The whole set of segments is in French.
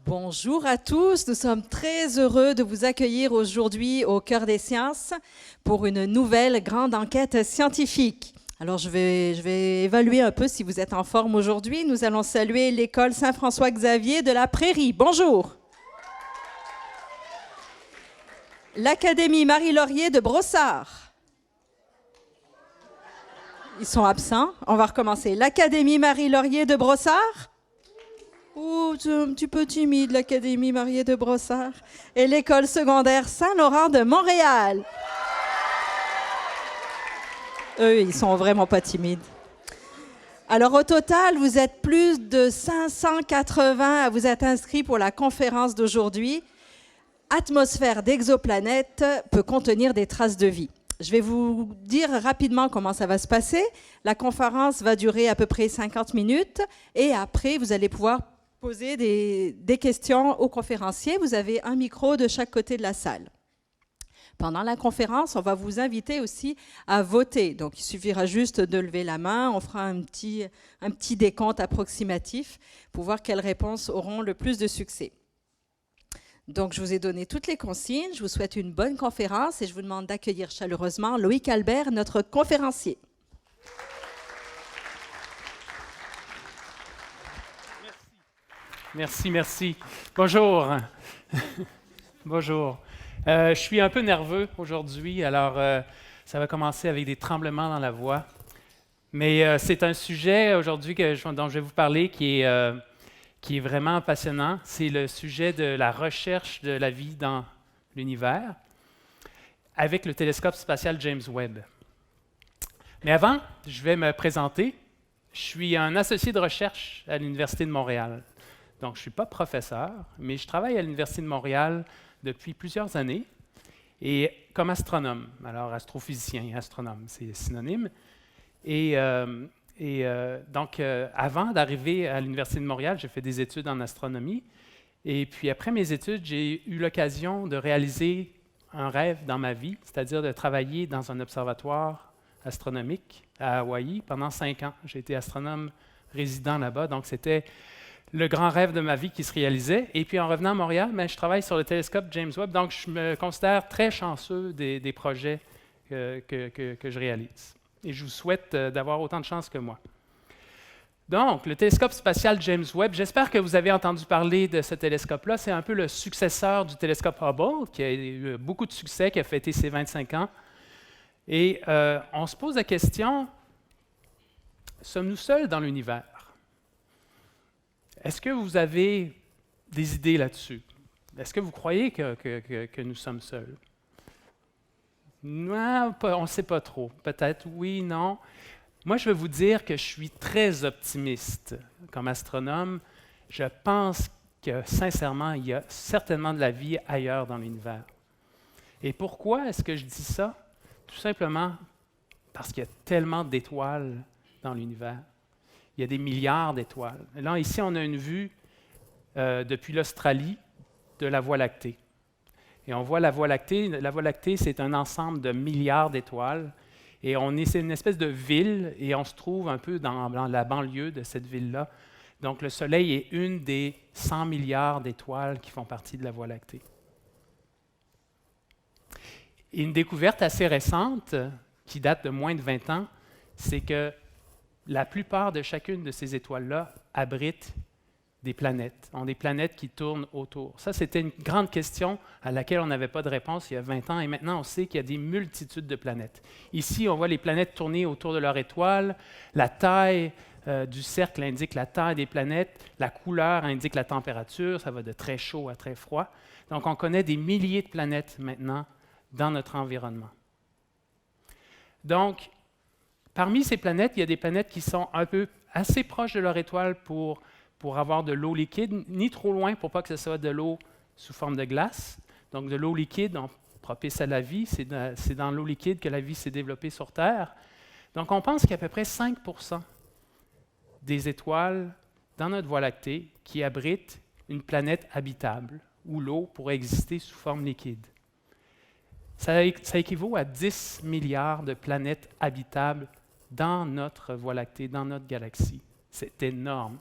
Bonjour à tous, nous sommes très heureux de vous accueillir aujourd'hui au Cœur des Sciences pour une nouvelle grande enquête scientifique. Alors je vais évaluer un peu si vous êtes en forme aujourd'hui. Nous allons saluer l'école Saint-François-Xavier de la Prairie. Bonjour. L'Académie Marie-Laurier de Brossard. Ils sont absents. On va recommencer. L'Académie Marie-Laurier de Brossard. Oh, c'est un petit peu timide, l'Académie Marie de Brossard. Et l'école secondaire Saint-Laurent de Montréal. Eux, ils sont vraiment pas timides. Alors, au total, vous êtes plus de 580 à vous être inscrits pour la conférence d'aujourd'hui. Atmosphère d'exoplanètes peut contenir des traces de vie. Je vais vous dire rapidement comment ça va se passer. La conférence va durer à peu près 50 minutes et après, vous allez pouvoir poser des questions aux conférenciers. Vous avez un micro de chaque côté de la salle. Pendant la conférence, on va vous inviter aussi à voter. Donc, il suffira juste de lever la main. On fera un petit décompte approximatif pour voir quelles réponses auront le plus de succès. Donc, je vous ai donné toutes les consignes. Je vous souhaite une bonne conférence et je vous demande d'accueillir chaleureusement Loïc Albert, notre conférencier. Merci. Bonjour. Bonjour. Je suis un peu nerveux aujourd'hui, alors ça va commencer avec des tremblements dans la voix. Mais c'est un sujet aujourd'hui dont je vais vous parler qui est vraiment passionnant. C'est le sujet de la recherche de la vie dans l'univers avec le télescope spatial James Webb. Mais avant, je vais me présenter. Je suis un associé de recherche à l'Université de Montréal. Donc, je ne suis pas professeur, mais je travaille à l'Université de Montréal depuis plusieurs années et comme astronome. Alors, astrophysicien et astronome, c'est synonyme. Donc, avant d'arriver à l'Université de Montréal, j'ai fait des études en astronomie. Et puis, après mes études, j'ai eu l'occasion de réaliser un rêve dans ma vie, c'est-à-dire de travailler dans un observatoire astronomique à Hawaï pendant 5 ans. J'ai été astronome résident là-bas, donc c'était le grand rêve de ma vie qui se réalisait. Et puis, en revenant à Montréal, je travaille sur le télescope James Webb, donc je me considère très chanceux des projets que je réalise. Et je vous souhaite d'avoir autant de chance que moi. Donc, le télescope spatial James Webb, j'espère que vous avez entendu parler de ce télescope-là. C'est un peu le successeur du télescope Hubble, qui a eu beaucoup de succès, qui a fêté ses 25 ans. Et on se pose la question, sommes-nous seuls dans l'univers? Est-ce que vous avez des idées là-dessus? Est-ce que vous croyez que nous sommes seuls? Non, on ne sait pas trop. Peut-être oui, non. Moi, je vais vous dire que je suis très optimiste comme astronome. Je pense que, sincèrement, il y a certainement de la vie ailleurs dans l'univers. Et pourquoi est-ce que je dis ça? Tout simplement parce qu'il y a tellement d'étoiles dans l'univers. Il y a des milliards d'étoiles. Là, ici, on a une vue depuis l'Australie de la Voie lactée. Et on voit la Voie lactée. La Voie lactée, c'est un ensemble de milliards d'étoiles. Et c'est une espèce de ville, et on se trouve un peu dans la banlieue de cette ville-là. Donc, le Soleil est une des 100 milliards d'étoiles qui font partie de la Voie lactée. Et une découverte assez récente, qui date de moins de 20 ans, c'est que la plupart de chacune de ces étoiles-là abritent des planètes, ont des planètes qui tournent autour. Ça, c'était une grande question à laquelle on n'avait pas de réponse il y a 20 ans, et maintenant on sait qu'il y a des multitudes de planètes. Ici, on voit les planètes tourner autour de leur étoile, la taille du cercle indique la taille des planètes, la couleur indique la température, ça va de très chaud à très froid. Donc, on connaît des milliers de planètes maintenant dans notre environnement. Donc, parmi ces planètes, il y a des planètes qui sont assez proches de leur étoile pour avoir de l'eau liquide, ni trop loin pour pas que ce soit de l'eau sous forme de glace. Donc, de l'eau liquide, propice à la vie, c'est dans l'eau liquide que la vie s'est développée sur Terre. Donc, on pense qu'il y a à peu près 5 % des étoiles dans notre Voie lactée qui abritent une planète habitable, où l'eau pourrait exister sous forme liquide. Ça équivaut à 10 milliards de planètes habitables dans notre Voie lactée, dans notre galaxie. C'est énorme.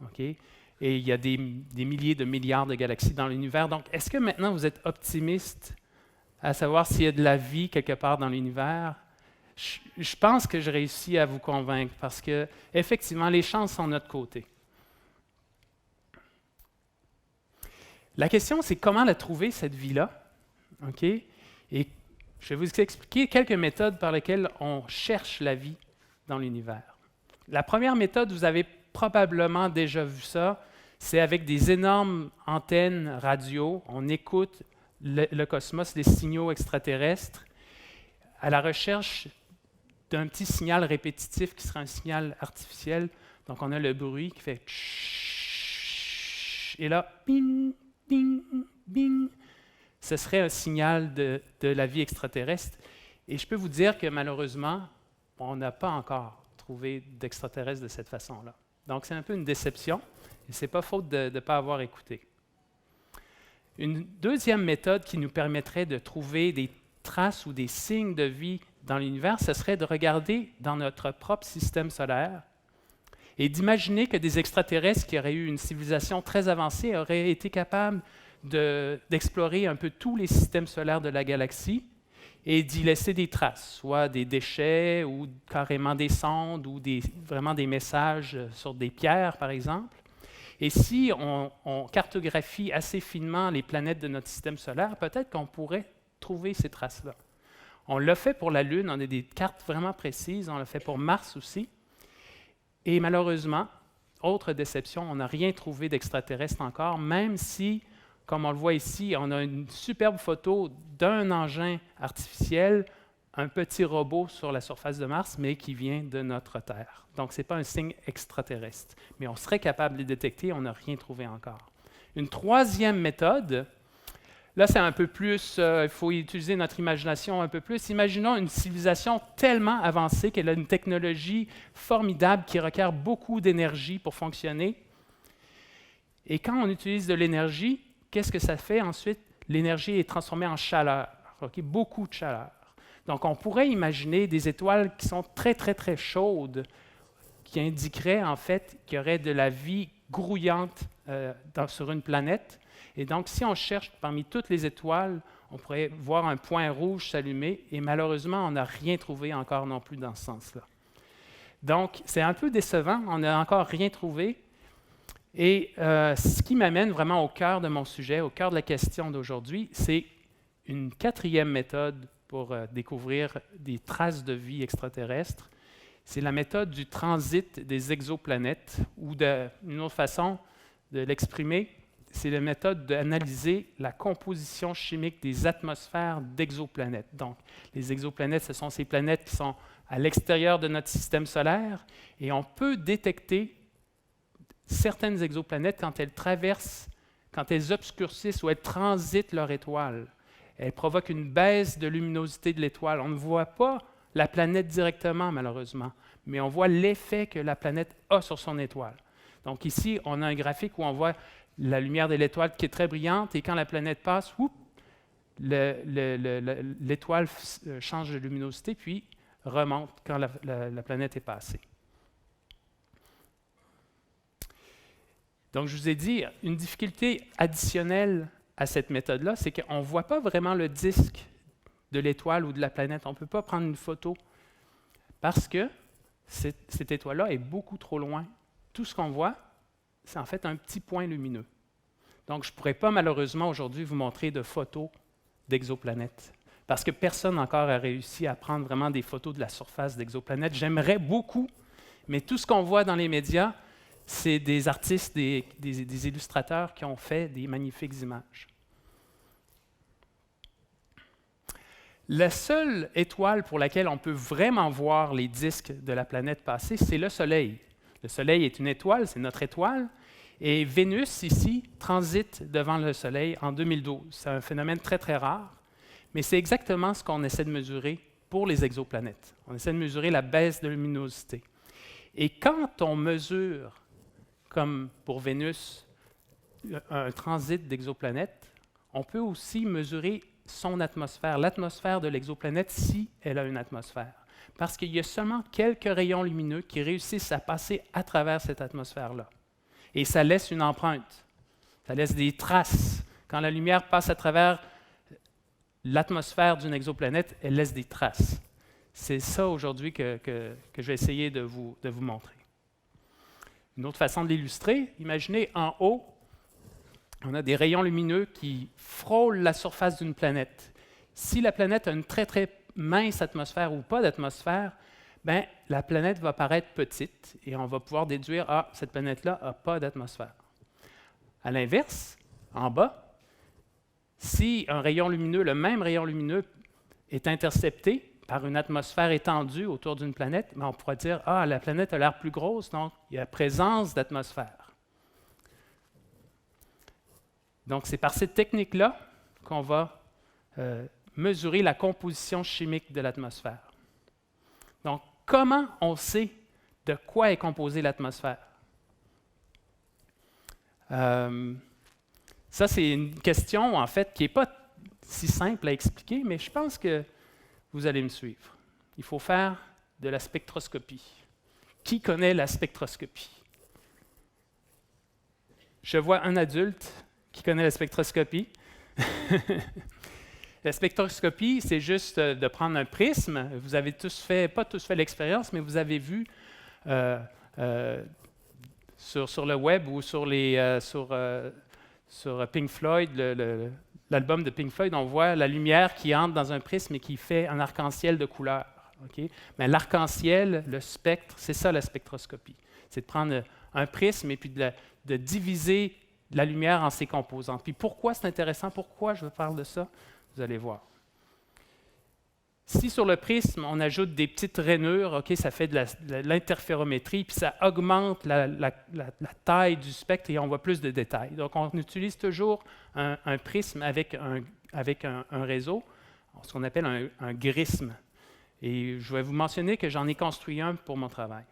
Okay? Et il y a des milliers de milliards de galaxies dans l'univers. Donc, est-ce que maintenant vous êtes optimiste à savoir s'il y a de la vie quelque part dans l'univers? Je pense que je réussis à vous convaincre parce que, effectivement, les chances sont de notre côté. La question, c'est comment la trouver, cette vie-là? OK? Et je vais vous expliquer quelques méthodes par lesquelles on cherche la vie dans l'univers. La première méthode, vous avez probablement déjà vu ça, c'est avec des énormes antennes radio. On écoute le cosmos, les signaux extraterrestres, à la recherche d'un petit signal répétitif qui sera un signal artificiel. Donc, on a le bruit qui fait et là, ping, ping, ping. Ce serait un signal de la vie extraterrestre. Et je peux vous dire que malheureusement, on n'a pas encore trouvé d'extraterrestres de cette façon-là. Donc, c'est un peu une déception. Et ce n'est pas faute de ne pas avoir écouté. Une deuxième méthode qui nous permettrait de trouver des traces ou des signes de vie dans l'univers, ce serait de regarder dans notre propre système solaire et d'imaginer que des extraterrestres qui auraient eu une civilisation très avancée auraient été capables d'explorer un peu tous les systèmes solaires de la galaxie et d'y laisser des traces, soit des déchets ou carrément des sondes ou vraiment des messages sur des pierres, par exemple. Et si on cartographie assez finement les planètes de notre système solaire, peut-être qu'on pourrait trouver ces traces-là. On l'a fait pour la Lune, on a des cartes vraiment précises, on l'a fait pour Mars aussi. Et malheureusement, autre déception, on n'a rien trouvé d'extraterrestre encore, même si, comme on le voit ici, on a une superbe photo d'un engin artificiel, un petit robot sur la surface de Mars, mais qui vient de notre Terre. Donc, ce n'est pas un signe extraterrestre. Mais on serait capable de les détecter, on n'a rien trouvé encore. Une troisième méthode, là, c'est un peu plus, il faut utiliser notre imagination un peu plus. Imaginons une civilisation tellement avancée qu'elle a une technologie formidable qui requiert beaucoup d'énergie pour fonctionner. Et quand on utilise de l'énergie, qu'est-ce que ça fait ensuite? L'énergie est transformée en chaleur, okay? Beaucoup de chaleur. Donc, on pourrait imaginer des étoiles qui sont très, très, très chaudes, qui indiqueraient en fait qu'il y aurait de la vie grouillante sur une planète. Et donc, si on cherche parmi toutes les étoiles, on pourrait voir un point rouge s'allumer, et malheureusement, on n'a rien trouvé encore non plus dans ce sens-là. Donc, c'est un peu décevant, on n'a encore rien trouvé. Et ce qui m'amène vraiment au cœur de mon sujet, au cœur de la question d'aujourd'hui, c'est une quatrième méthode pour découvrir des traces de vie extraterrestre. C'est la méthode du transit des exoplanètes, ou une autre façon de l'exprimer, c'est la méthode d'analyser la composition chimique des atmosphères d'exoplanètes. Donc, les exoplanètes, ce sont ces planètes qui sont à l'extérieur de notre système solaire, et on peut détecter certaines exoplanètes quand elles traversent, quand elles obscurcissent ou elles transitent leur étoile. Elles provoquent une baisse de luminosité de l'étoile. On ne voit pas la planète directement, malheureusement, mais on voit l'effet que la planète a sur son étoile. Donc ici, on a un graphique où on voit la lumière de l'étoile qui est très brillante, et quand la planète passe, l'étoile change de luminosité, puis remonte quand la planète est passée. Donc, je vous ai dit, une difficulté additionnelle à cette méthode-là, c'est qu'on ne voit pas vraiment le disque de l'étoile ou de la planète. On ne peut pas prendre une photo parce que cette étoile-là est beaucoup trop loin. Tout ce qu'on voit, c'est en fait un petit point lumineux. Donc, je ne pourrais pas malheureusement aujourd'hui vous montrer de photos d'exoplanètes parce que personne encore a réussi à prendre vraiment des photos de la surface d'exoplanètes. J'aimerais beaucoup, mais tout ce qu'on voit dans les médias, c'est des artistes, des illustrateurs qui ont fait des magnifiques images. La seule étoile pour laquelle on peut vraiment voir les disques de la planète passer, c'est le Soleil. Le Soleil est une étoile, c'est notre étoile, et Vénus, ici, transite devant le Soleil en 2012. C'est un phénomène très, très rare, mais c'est exactement ce qu'on essaie de mesurer pour les exoplanètes. On essaie de mesurer la baisse de luminosité. Et quand on mesure, comme pour Vénus, un transit d'exoplanète, on peut aussi mesurer son atmosphère, l'atmosphère de l'exoplanète si elle a une atmosphère. Parce qu'il y a seulement quelques rayons lumineux qui réussissent à passer à travers cette atmosphère-là. Et ça laisse une empreinte. Ça laisse des traces. Quand la lumière passe à travers l'atmosphère d'une exoplanète, elle laisse des traces. C'est ça aujourd'hui que je vais essayer de vous montrer. Une autre façon de l'illustrer, imaginez en haut, on a des rayons lumineux qui frôlent la surface d'une planète. Si la planète a une très, très mince atmosphère ou pas d'atmosphère, bien, la planète va paraître petite et on va pouvoir déduire, ah, cette planète-là n'a pas d'atmosphère. À l'inverse, en bas, si un rayon lumineux, le même rayon lumineux, est intercepté par une atmosphère étendue autour d'une planète, bien, on pourra dire, ah, la planète a l'air plus grosse, donc il y a présence d'atmosphère. Donc, c'est par cette technique-là qu'on va mesurer la composition chimique de l'atmosphère. Donc, comment on sait de quoi est composée l'atmosphère? Ça, c'est une question, en fait, qui n'est pas si simple à expliquer, mais je pense que vous allez me suivre. Il faut faire de la spectroscopie. Qui connaît la spectroscopie? Je vois un adulte qui connaît la spectroscopie. La spectroscopie, c'est juste de prendre un prisme. Vous avez tous fait, pas tous fait l'expérience, mais vous avez vu sur le web ou sur Pink Floyd, l'album de Pink Floyd, on voit la lumière qui entre dans un prisme et qui fait un arc-en-ciel de couleurs. Okay? Mais l'arc-en-ciel, le spectre, c'est ça la spectroscopie. C'est de prendre un prisme et puis de diviser la lumière en ses composantes. Puis pourquoi c'est intéressant? Pourquoi je parle de ça? Vous allez voir. Si sur le prisme, on ajoute des petites rainures, okay, ça fait de l'interférométrie, puis ça augmente la taille du spectre et on voit plus de détails. Donc, on utilise toujours un prisme avec un réseau, ce qu'on appelle un grisme. Et je vais vous mentionner que j'en ai construit un pour mon travail.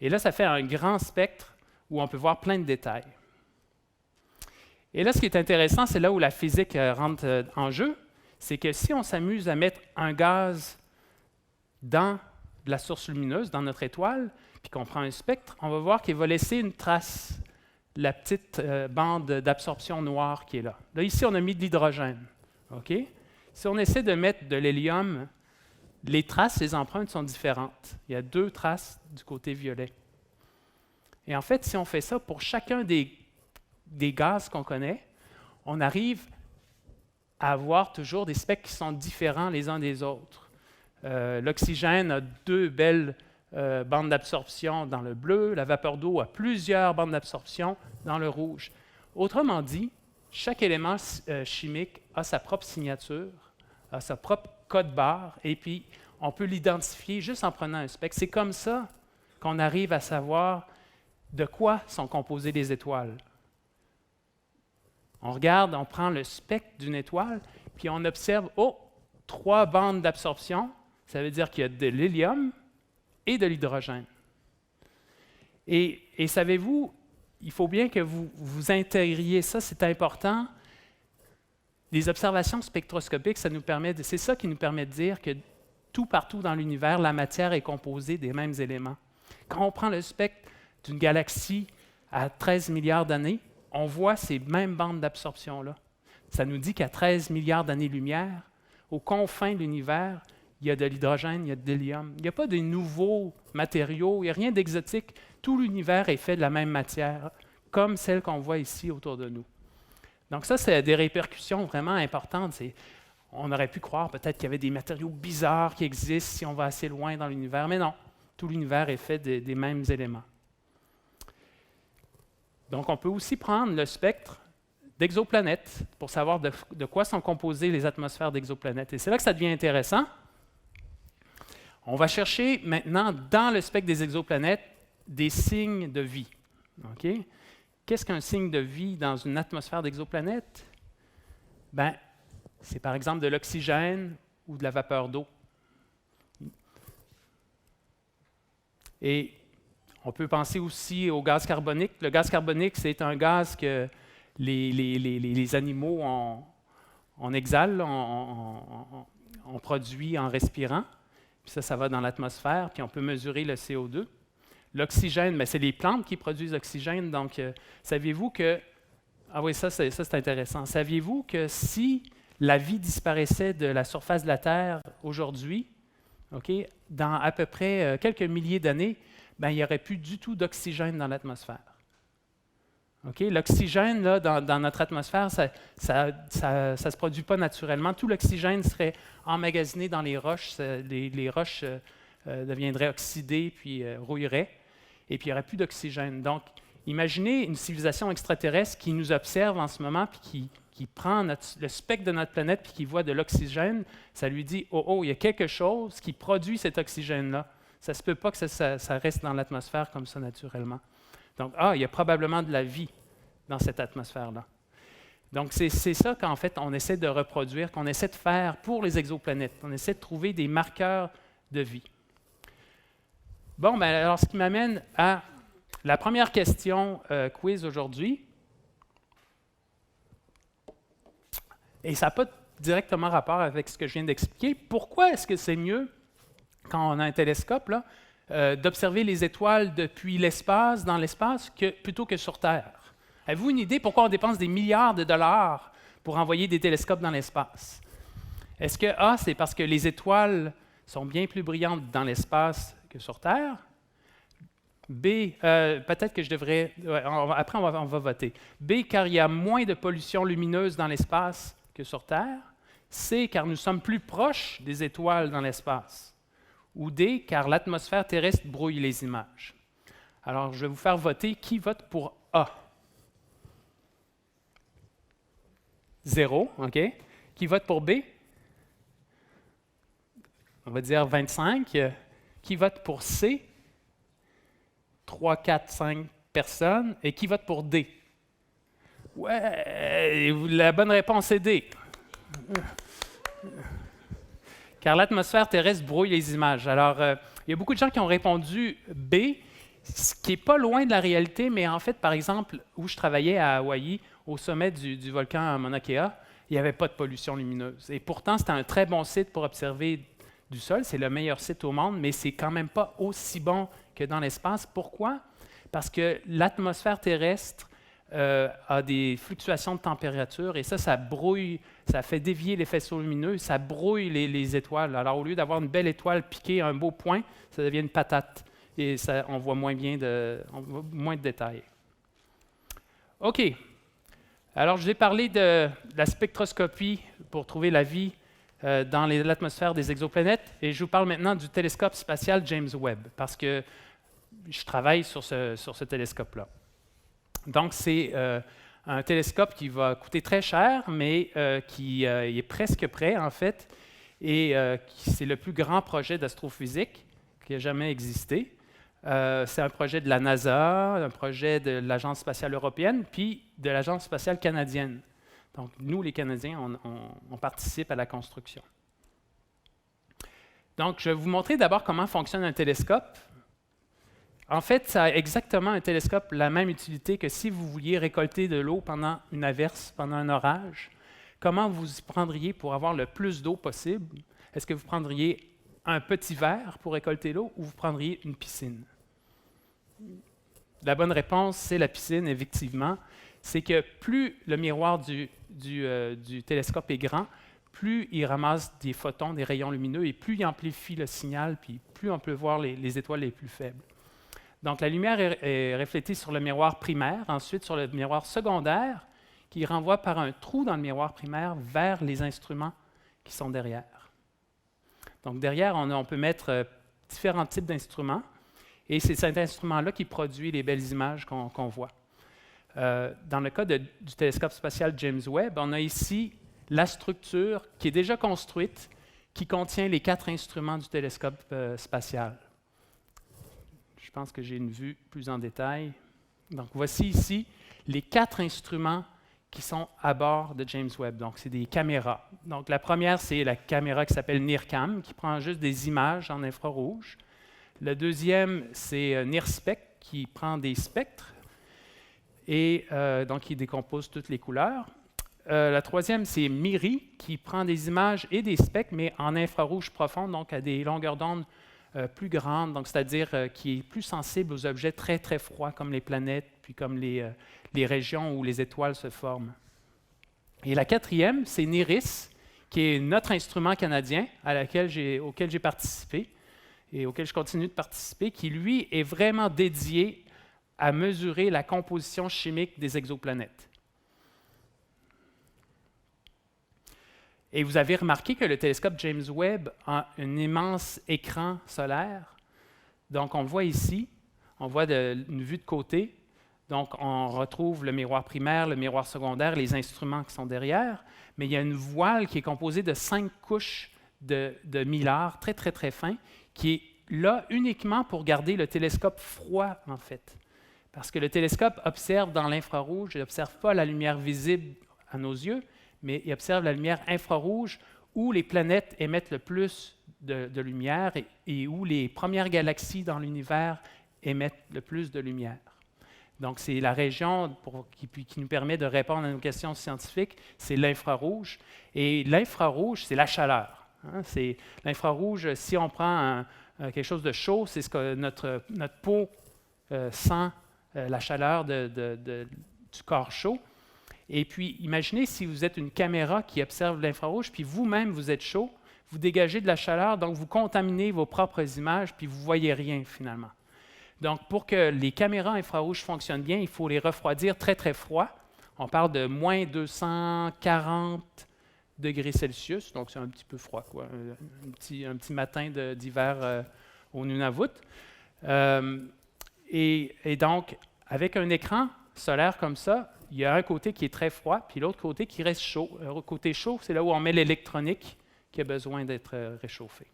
Et là, ça fait un grand spectre où on peut voir plein de détails. Et là, ce qui est intéressant, c'est là où la physique rentre en jeu, c'est que si on s'amuse à mettre un gaz dans de la source lumineuse, dans notre étoile, puis qu'on prend un spectre, on va voir qu'il va laisser une trace, la petite bande d'absorption noire qui est là. Là, ici, on a mis de l'hydrogène. Okay? Si on essaie de mettre de l'hélium, les traces, les empreintes sont différentes. Il y a 2 traces du côté violet. Et en fait, si on fait ça pour chacun des gaz qu'on connaît, on arrive à avoir toujours des spectres qui sont différents les uns des autres. L'oxygène a 2 belles bandes d'absorption dans le bleu, la vapeur d'eau a plusieurs bandes d'absorption dans le rouge. Autrement dit, chaque élément chimique a sa propre signature, a sa propre code-barre, et puis on peut l'identifier juste en prenant un spectre. C'est comme ça qu'on arrive à savoir de quoi sont composées les étoiles. On regarde, on prend le spectre d'une étoile, puis on observe, 3 bandes d'absorption, ça veut dire qu'il y a de l'hélium et de l'hydrogène. Et savez-vous, il faut bien que vous intégriez ça, c'est important. Les observations spectroscopiques, c'est ça qui nous permet de dire que tout partout dans l'univers, la matière est composée des mêmes éléments. Quand on prend le spectre d'une galaxie à 13 milliards d'années, on voit ces mêmes bandes d'absorption-là. Ça nous dit qu'à 13 milliards d'années-lumière, aux confins de l'univers, il y a de l'hydrogène, il y a de l'hélium. Il n'y a pas de nouveaux matériaux, il n'y a rien d'exotique. Tout l'univers est fait de la même matière, comme celle qu'on voit ici autour de nous. Donc ça, c'est des répercussions vraiment importantes. On aurait pu croire peut-être qu'il y avait des matériaux bizarres qui existent si on va assez loin dans l'univers, mais non. Tout l'univers est fait des mêmes éléments. Donc, on peut aussi prendre le spectre d'exoplanètes pour savoir de quoi sont composées les atmosphères d'exoplanètes. Et c'est là que ça devient intéressant. On va chercher maintenant, dans le spectre des exoplanètes, des signes de vie. Okay? Qu'est-ce qu'un signe de vie dans une atmosphère d'exoplanète? Bien, c'est par exemple de l'oxygène ou de la vapeur d'eau. Et on peut penser aussi au gaz carbonique. Le gaz carbonique, c'est un gaz que les animaux on exhale, on produit en respirant. Puis ça va dans l'atmosphère, puis on peut mesurer le CO2. L'oxygène, c'est les plantes qui produisent l'oxygène. Donc, saviez-vous que... Ah oui, ça c'est intéressant. Saviez-vous que si la vie disparaissait de la surface de la Terre aujourd'hui, dans à peu près quelques milliers d'années, il n'y aurait plus du tout d'oxygène dans l'atmosphère. L'oxygène là, dans notre atmosphère, ça ne se produit pas naturellement. Tout l'oxygène serait emmagasiné dans les roches. Les roches deviendraient oxydées puis rouilleraient. Et puis il n'y aurait plus d'oxygène. Donc, imaginez une civilisation extraterrestre qui nous observe en ce moment puis qui prend le spectre de notre planète puis qui voit de l'oxygène. Ça lui dit « Oh, il y a quelque chose qui produit cet oxygène-là. Ça ne se peut pas que ça reste dans l'atmosphère comme ça naturellement. » Donc, il y a probablement de la vie dans cette atmosphère-là. Donc, c'est ça qu'en fait, on essaie de reproduire, qu'on essaie de faire pour les exoplanètes. On essaie de trouver des marqueurs de vie. Bon, alors, ce qui m'amène à la première question quiz aujourd'hui. Et ça n'a pas directement rapport avec ce que je viens d'expliquer. Pourquoi est-ce que c'est mieux, quand on a un télescope, là, d'observer les étoiles depuis l'espace, dans l'espace, plutôt que sur Terre? Avez-vous une idée pourquoi on dépense des milliards de dollars pour envoyer des télescopes dans l'espace? Est-ce que A, c'est parce que les étoiles sont bien plus brillantes dans l'espace que sur Terre? B, peut-être que je devrais... après, on va voter. B, car il y a moins de pollution lumineuse dans l'espace que sur Terre. C, car nous sommes plus proches des étoiles dans l'espace. Ou D, car l'atmosphère terrestre brouille les images. Alors, je vais vous faire voter. Qui vote pour A? 0, OK. Qui vote pour B? On va dire 25. Qui vote pour C? 3, 4, 5 personnes. Et qui vote pour D? Ouais, la bonne réponse est D. Car l'atmosphère terrestre brouille les images. Alors, il y a beaucoup de gens qui ont répondu B, ce qui n'est pas loin de la réalité, mais en fait, par exemple, où je travaillais à Hawaï, au sommet du volcan Mauna Kea, il n'y avait pas de pollution lumineuse. Et pourtant, c'était un très bon site pour observer du sol. C'est le meilleur site au monde, mais c'est quand même pas aussi bon que dans l'espace. Pourquoi? Parce que l'atmosphère terrestre a des fluctuations de température et ça brouille, ça fait dévier les faisceaux lumineux, ça brouille les étoiles. Alors, au lieu d'avoir une belle étoile piquée à un beau point, ça devient une patate et on voit moins de détails. OK. Alors, je vais parler de la spectroscopie pour trouver la vie dans l'atmosphère des exoplanètes et je vous parle maintenant du télescope spatial James Webb parce que je travaille sur ce télescope-là. Donc, c'est un télescope qui va coûter très cher, mais qui est presque prêt, en fait, et c'est le plus grand projet d'astrophysique qui a jamais existé. C'est un projet de la NASA, un projet de l'Agence spatiale européenne, puis de l'Agence spatiale canadienne. Donc, nous, les Canadiens, on participe à la construction. Donc, je vais vous montrer d'abord comment fonctionne un télescope. En fait, ça a exactement un télescope la même utilité que si vous vouliez récolter de l'eau pendant une averse, pendant un orage. Comment vous y prendriez pour avoir le plus d'eau possible? Est-ce que vous prendriez un petit verre pour récolter l'eau ou vous prendriez une piscine? La bonne réponse, c'est la piscine, effectivement. C'est que plus le miroir du télescope est grand, plus il ramasse des photons, des rayons lumineux, et plus il amplifie le signal, puis plus on peut voir les étoiles les plus faibles. Donc, la lumière est reflétée sur le miroir primaire, ensuite sur le miroir secondaire, qui renvoie par un trou dans le miroir primaire vers les instruments qui sont derrière. Donc, derrière, on peut mettre différents types d'instruments, et c'est cet instrument-là qui produit les belles images qu'on voit. Dans le cas du télescope spatial James Webb, on a ici la structure qui est déjà construite, qui contient les 4 instruments du télescope spatial. Je pense que j'ai une vue plus en détail. Donc, voici ici les 4 instruments qui sont à bord de James Webb. Donc, c'est des caméras. Donc, la première, c'est la caméra qui s'appelle NIRCam, qui prend juste des images en infrarouge. Le deuxième, c'est NIRSPEC, qui prend des spectres et donc qui décompose toutes les couleurs. La troisième, c'est MIRI, qui prend des images et des spectres, mais en infrarouge profond, donc à des longueurs d'onde plus grande, donc c'est-à-dire qui est plus sensible aux objets très, très froids comme les planètes, puis comme les régions où les étoiles se forment. Et la quatrième, c'est NIRISS, qui est notre instrument canadien auquel j'ai participé et auquel je continue de participer, qui, lui, est vraiment dédié à mesurer la composition chimique des exoplanètes. Et vous avez remarqué que le télescope James Webb a un immense écran solaire. Donc, on le voit ici, on voit une vue de côté. Donc, on retrouve le miroir primaire, le miroir secondaire, les instruments qui sont derrière. Mais il y a une voile qui est composée de 5 couches de millard, très, très, très fin, qui est là uniquement pour garder le télescope froid, en fait. Parce que le télescope observe dans l'infrarouge, il n'observe pas la lumière visible à nos yeux, mais il observe la lumière infrarouge où les planètes émettent le plus de lumière et où les premières galaxies dans l'univers émettent le plus de lumière. Donc, c'est la région qui nous permet de répondre à nos questions scientifiques, c'est l'infrarouge. Et l'infrarouge, c'est la chaleur. Hein? C'est l'infrarouge, si on prend quelque chose de chaud, c'est ce que notre peau sent la chaleur du corps chaud. Et puis, imaginez si vous êtes une caméra qui observe l'infrarouge, puis vous-même, vous êtes chaud, vous dégagez de la chaleur, donc vous contaminez vos propres images, puis vous ne voyez rien finalement. Donc, pour que les caméras infrarouges fonctionnent bien, il faut les refroidir très, très froid. On parle de moins 240 degrés Celsius, donc c'est un petit peu froid, quoi. Un petit matin d'hiver au Nunavut. Et donc, avec un écran solaire comme ça, il y a un côté qui est très froid, puis l'autre côté qui reste chaud. Le côté chaud, c'est là où on met l'électronique qui a besoin d'être réchauffée.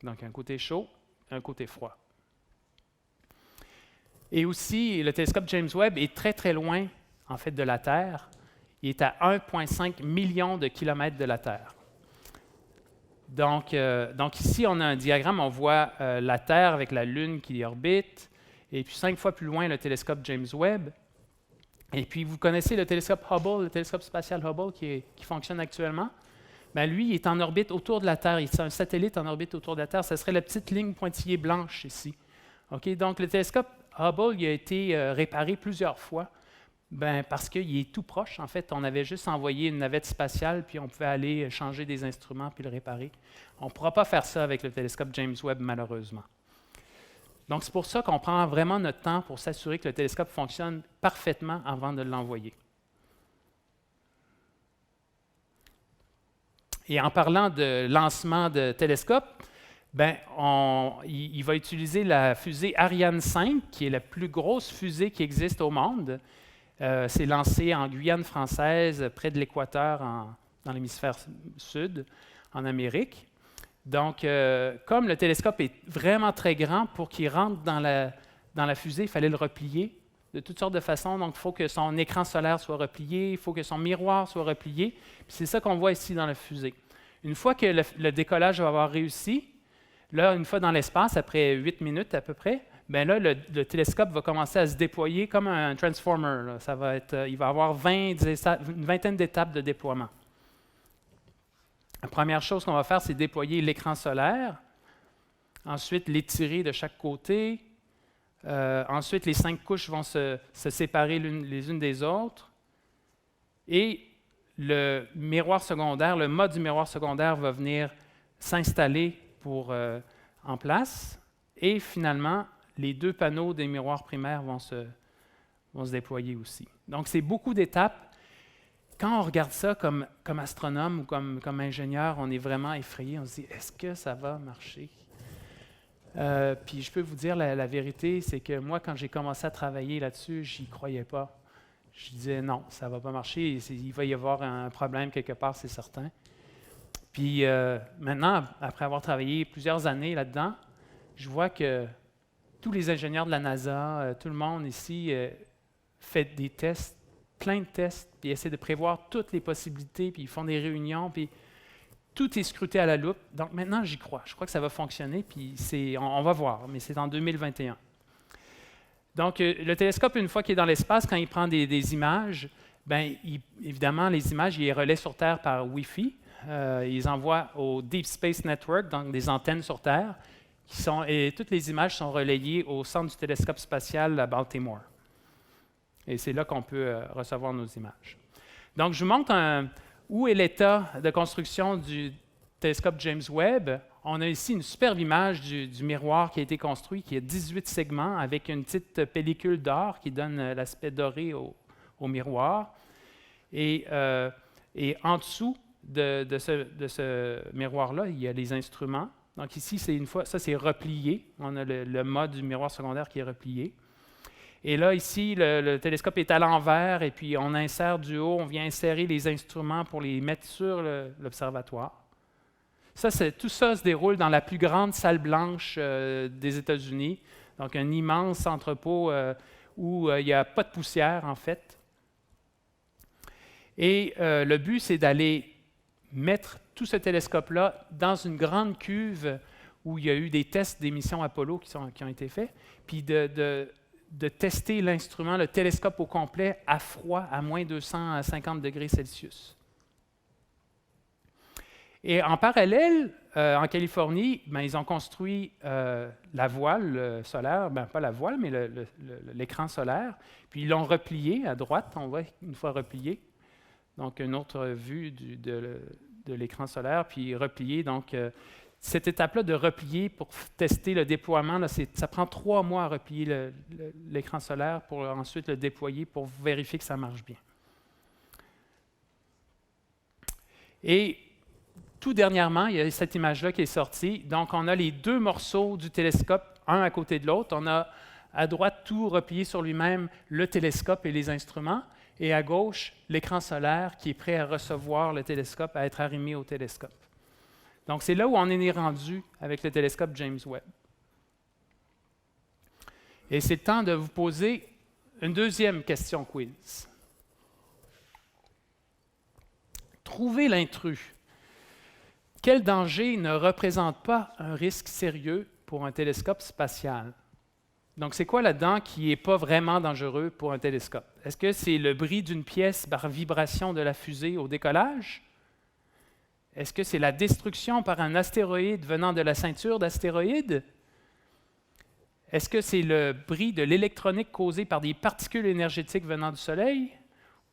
Donc, un côté chaud, un côté froid. Et aussi, le télescope James Webb est très, très loin, en fait, de la Terre. Il est à 1,5 million de kilomètres de la Terre. Donc ici, on a un diagramme, on voit la Terre avec la Lune qui orbite, et puis 5 fois plus loin, le télescope James Webb. Et puis, vous connaissez le télescope Hubble, le télescope spatial Hubble qui fonctionne actuellement. Bien, lui, il est en orbite autour de la Terre. C'est un satellite en orbite autour de la Terre. Ce serait la petite ligne pointillée blanche ici. Okay? Donc, le télescope Hubble il a été réparé plusieurs fois parce qu'il est tout proche. En fait, on avait juste envoyé une navette spatiale, puis on pouvait aller changer des instruments puis le réparer. On ne pourra pas faire ça avec le télescope James Webb, malheureusement. Donc, c'est pour ça qu'on prend vraiment notre temps pour s'assurer que le télescope fonctionne parfaitement avant de l'envoyer. Et en parlant de lancement de télescope, il va utiliser la fusée Ariane 5, qui est la plus grosse fusée qui existe au monde. C'est lancé en Guyane française, près de l'équateur, dans l'hémisphère sud, en Amérique. Donc, comme le télescope est vraiment très grand, pour qu'il rentre dans la fusée, il fallait le replier de toutes sortes de façons. Donc, il faut que son écran solaire soit replié, il faut que son miroir soit replié. Puis c'est ça qu'on voit ici dans la fusée. Une fois que le décollage va avoir réussi, là, une fois dans l'espace, après 8 minutes à peu près, là, le télescope va commencer à se déployer comme un transformer. Là. Il va avoir une vingtaine d'étapes de déploiement. La première chose qu'on va faire, c'est déployer l'écran solaire. Ensuite, l'étirer de chaque côté. Ensuite, les 5 couches vont se séparer les unes des autres. Et le miroir secondaire, le mât du miroir secondaire va venir s'installer en place. Et finalement, les 2 panneaux des miroirs primaires vont se déployer aussi. Donc, c'est beaucoup d'étapes. Quand on regarde ça comme astronome ou comme ingénieur, on est vraiment effrayé. On se dit, est-ce que ça va marcher? Puis je peux vous dire la vérité, c'est que moi, quand j'ai commencé à travailler là-dessus, j'y croyais pas. Je disais, non, ça ne va pas marcher. Il va y avoir un problème quelque part, c'est certain. Puis maintenant, après avoir travaillé plusieurs années là-dedans, je vois que tous les ingénieurs de la NASA, tout le monde ici fait des tests, plein de tests, puis essaie de prévoir toutes les possibilités, puis ils font des réunions, puis tout est scruté à la loupe. Donc maintenant, j'y crois. Je crois que ça va fonctionner, puis on va voir, mais c'est en 2021. Donc, le télescope, une fois qu'il est dans l'espace, quand il prend des images, évidemment, les images, il les relaie sur Terre par Wi-Fi. ils envoient au Deep Space Network, donc des antennes sur Terre, et toutes les images sont relayées au centre du télescope spatial à Baltimore. Et c'est là qu'on peut recevoir nos images. Donc, je vous montre où est l'état de construction du télescope James Webb. On a ici une superbe image du miroir qui a été construit, qui a 18 segments avec une petite pellicule d'or qui donne l'aspect doré au miroir. Et en dessous de ce miroir-là, il y a les instruments. Donc ici, ça c'est replié. On a le mode du miroir secondaire qui est replié. Et là, ici, le télescope est à l'envers et puis on insère du haut, on vient insérer les instruments pour les mettre sur l'observatoire. Tout ça se déroule dans la plus grande salle blanche des États-Unis, donc un immense entrepôt où il n'y a pas de poussière, en fait. Et le but, c'est d'aller mettre tout ce télescope-là dans une grande cuve où il y a eu des tests des missions Apollo qui ont été faits, puis de tester l'instrument, le télescope au complet, à froid, à moins 250 degrés Celsius. Et en parallèle, en Californie, ils ont construit la voile solaire, pas la voile, mais l'écran solaire, puis ils l'ont replié à droite, on voit une fois replié. Donc, une autre vue de l'écran solaire, puis replié. Donc, cette étape-là de replier pour tester le déploiement, là, ça prend 3 mois à replier l'écran solaire pour ensuite le déployer pour vérifier que ça marche bien. Et tout dernièrement, il y a cette image-là qui est sortie. Donc, on a les 2 morceaux du télescope, un à côté de l'autre. On a à droite tout replié sur lui-même, le télescope et les instruments. Et à gauche, l'écran solaire qui est prêt à recevoir le télescope, à être arrimé au télescope. Donc, c'est là où on est rendu avec le télescope James Webb. Et c'est le temps de vous poser une deuxième question quiz. Trouver l'intrus. Quel danger ne représente pas un risque sérieux pour un télescope spatial? Donc, c'est quoi là-dedans qui n'est pas vraiment dangereux pour un télescope? Est-ce que c'est le bris d'une pièce par vibration de la fusée au décollage? Est-ce que c'est la destruction par un astéroïde venant de la ceinture d'astéroïdes? Est-ce que c'est le bris de l'électronique causé par des particules énergétiques venant du Soleil?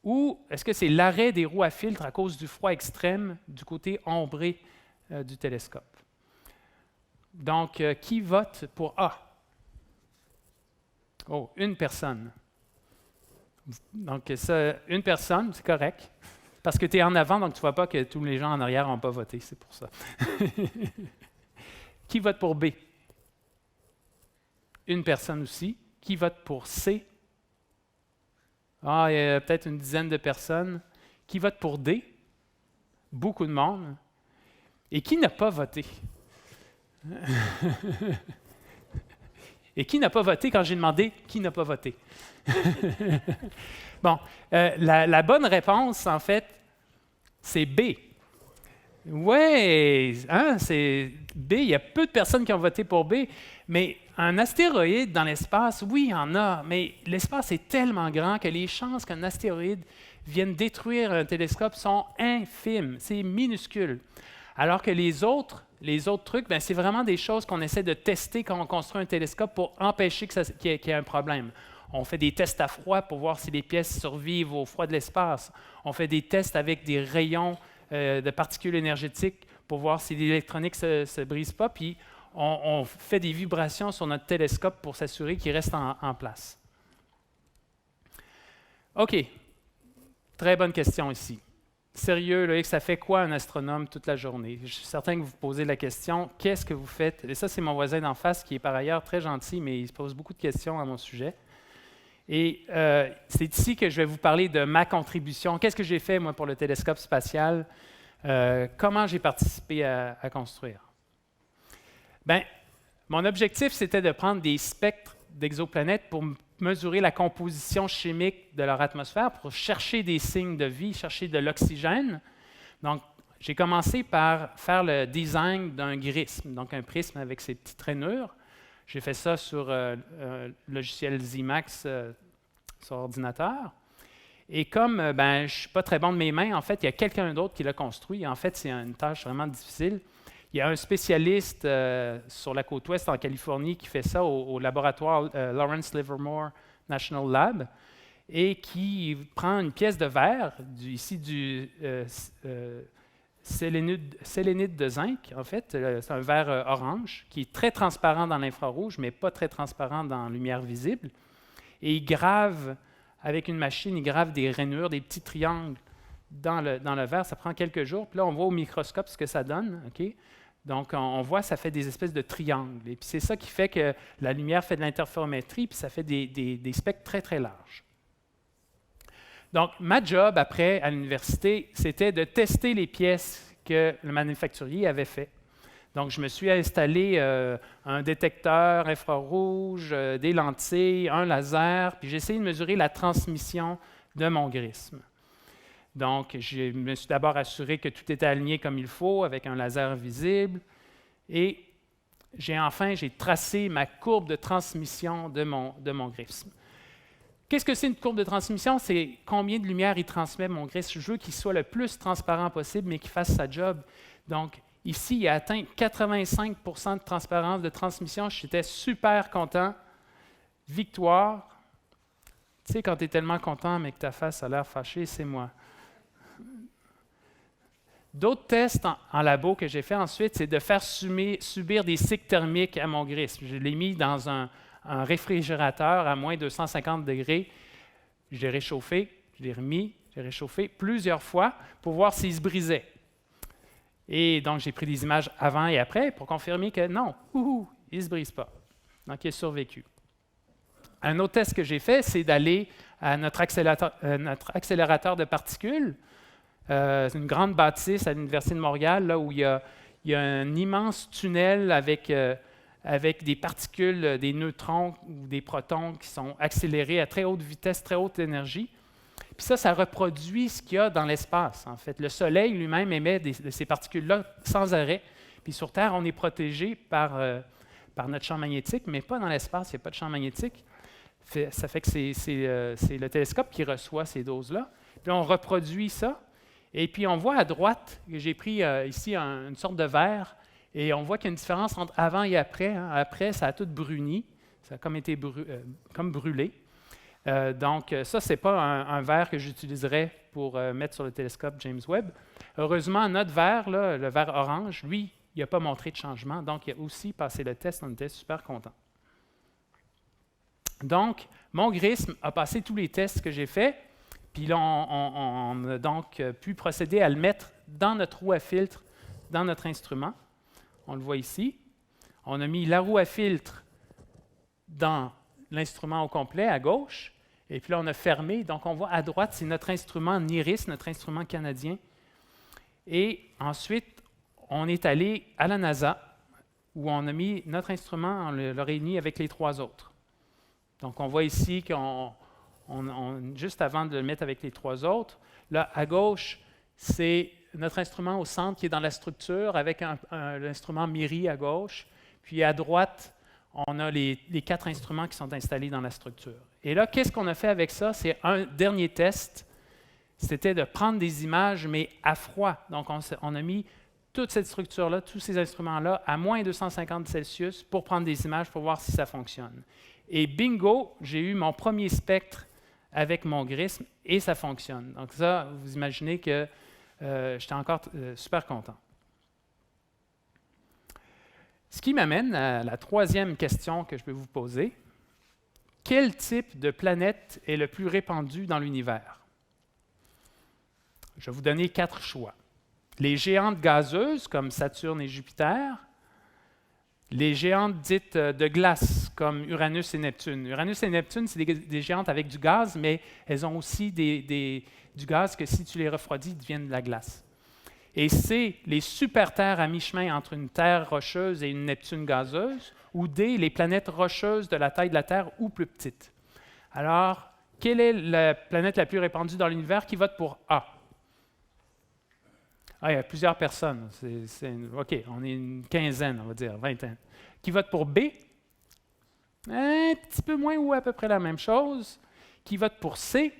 Ou est-ce que c'est l'arrêt des roues à filtre à cause du froid extrême du côté ombré du télescope? Donc, qui vote pour A? Oh, une personne. Donc, ça, une personne, c'est correct. Parce que tu es en avant, donc tu ne vois pas que tous les gens en arrière n'ont pas voté, c'est pour ça. Qui vote pour B? Une personne aussi. Qui vote pour C? Ah, il y a peut-être une dizaine de personnes. Qui vote pour D? Beaucoup de monde. Et qui n'a pas voté? Et qui n'a pas voté quand j'ai demandé qui n'a pas voté? Bon, la bonne réponse, en fait, c'est B. Oui, hein, c'est B. Il y a peu de personnes qui ont voté pour B, mais un astéroïde dans l'espace, oui, il y en a, mais l'espace est tellement grand que les chances qu'un astéroïde vienne détruire un télescope sont infimes, c'est minuscule. Alors que les autres trucs, c'est vraiment des choses qu'on essaie de tester quand on construit un télescope pour empêcher qu'il y ait un problème. On fait des tests à froid pour voir si les pièces survivent au froid de l'espace. On fait des tests avec des rayons de particules énergétiques pour voir si l'électronique ne se brise pas. Puis on fait des vibrations sur notre télescope pour s'assurer qu'il reste en place. OK. Très bonne question ici. Sérieux, là, ça fait quoi un astronome toute la journée? Je suis certain que vous vous posez la question, qu'est-ce que vous faites? Et ça, c'est mon voisin d'en face qui est par ailleurs très gentil, mais il se pose beaucoup de questions à mon sujet. Et c'est ici que je vais vous parler de ma contribution. Qu'est-ce que j'ai fait, moi, pour le télescope spatial? Comment j'ai participé à construire? Bien, mon objectif, c'était de prendre des spectres d'exoplanètes pour mesurer la composition chimique de leur atmosphère, pour chercher des signes de vie, chercher de l'oxygène. Donc, j'ai commencé par faire le design d'un grisme, donc un prisme avec ses petites rainures. J'ai fait ça sur le logiciel Zemax sur ordinateur. Et comme je ne suis pas très bon de mes mains, en fait, il y a quelqu'un d'autre qui l'a construit. En fait, c'est une tâche vraiment difficile. Il y a un spécialiste sur la côte ouest en Californie qui fait ça au laboratoire Lawrence Livermore National Lab et qui prend une pièce de verre, ici du sélénite de zinc, en fait. C'est un verre orange qui est très transparent dans l'infrarouge, mais pas très transparent dans la lumière visible. Et il grave, avec une machine, il grave des rainures, des petits triangles dans le verre. Ça prend quelques jours. Puis là, on voit au microscope ce que ça donne. Okay? Donc, on voit, ça fait des espèces de triangles. Et puis, c'est ça qui fait que la lumière fait de l'interférométrie, puis ça fait des spectres très, très larges. Donc, ma job, après, à l'université, c'était de tester les pièces que le manufacturier avait fait. Donc, je me suis installé un détecteur infrarouge, des lentilles, un laser, puis j'ai essayé de mesurer la transmission de mon grisme. Donc, je me suis d'abord assuré que tout était aligné comme il faut, avec un laser visible, et j'ai tracé ma courbe de transmission de mon grisme. Qu'est-ce que c'est une courbe de transmission? C'est combien de lumière il transmet mon grisme. Je veux qu'il soit le plus transparent possible, mais qu'il fasse sa job. Donc, ici, il a atteint 85 % de transparence de transmission. J'étais super content. Victoire. Tu sais, quand tu es tellement content, mais que ta face a l'air fâchée, c'est moi. D'autres tests en labo que j'ai fait ensuite, c'est de faire subir des cycles thermiques à mon grisme. Je l'ai mis dans un réfrigérateur à moins 250 degrés. Je l'ai réchauffé, je l'ai remis, je l'ai réchauffé plusieurs fois pour voir s'il se brisait. Et donc, j'ai pris des images avant et après pour confirmer que non, il ne se brise pas. Donc, il a survécu. Un autre test que j'ai fait, c'est d'aller à notre accélérateur de particules. C'est une grande bâtisse à l'Université de Montréal, là, où il y a un immense tunnel avec des particules, des neutrons ou des protons qui sont accélérés à très haute vitesse, très haute énergie. Puis ça reproduit ce qu'il y a dans l'espace, en fait. Le Soleil lui-même émet de ces particules-là sans arrêt. Puis sur Terre, on est protégé par notre champ magnétique, mais pas dans l'espace, il n'y a pas de champ magnétique. Ça fait que c'est le télescope qui reçoit ces doses-là. Puis on reproduit ça. Et puis on voit à droite, j'ai pris ici une sorte de verre, et on voit qu'il y a une différence entre avant et après. Hein. Après, ça a tout bruni, ça a comme été brûlé. Donc ça, ce n'est pas un verre que j'utiliserais pour mettre sur le télescope James Webb. Heureusement, notre verre, là, le verre orange, lui, il n'a pas montré de changement, donc il a aussi passé le test, on était super contents. Donc, mon grisme a passé tous les tests que j'ai faits, puis là, on a donc pu procéder à le mettre dans notre roue à filtre, dans notre instrument. On le voit ici. On a mis la roue à filtre dans l'instrument au complet, à gauche, et puis là, on a fermé. Donc, on voit à droite, c'est notre instrument NIRISS, notre instrument canadien. Et ensuite, on est allé à la NASA, où on a mis notre instrument, on l'a réuni avec les trois autres. Donc, on voit ici juste avant de le mettre avec les trois autres, là, à gauche, c'est notre instrument au centre qui est dans la structure avec l'instrument MIRI à gauche. Puis à droite, on a les quatre instruments qui sont installés dans la structure. Et là, qu'est-ce qu'on a fait avec ça? C'est un dernier test. C'était de prendre des images, mais à froid. Donc, on a mis toute cette structure-là, tous ces instruments-là, à moins 250 Celsius pour prendre des images pour voir si ça fonctionne. Et bingo, j'ai eu mon premier spectre avec mon grisme et ça fonctionne. Donc ça, vous imaginez que j'étais encore super content. Ce qui m'amène à la troisième question que je peux vous poser. Quel type de planète est le plus répandu dans l'univers? Je vais vous donner 4 choix. Les géantes gazeuses, comme Saturne et Jupiter. Les géantes dites de glace, comme Uranus et Neptune. Uranus et Neptune, c'est des géantes avec du gaz, mais elles ont aussi du gaz que si tu les refroidis, ils deviennent de la glace. Et c'est les super-terres à mi-chemin entre une Terre rocheuse et une Neptune gazeuse, ou D, les planètes rocheuses de la taille de la Terre ou plus petites. Alors, quelle est la planète la plus répandue dans l'univers? Qui vote pour A? Ah, il y a plusieurs personnes. OK, on est une quinzaine, on va dire, vingtaine. Qui vote pour B? Un petit peu moins ou à peu près la même chose. Qui vote pour C?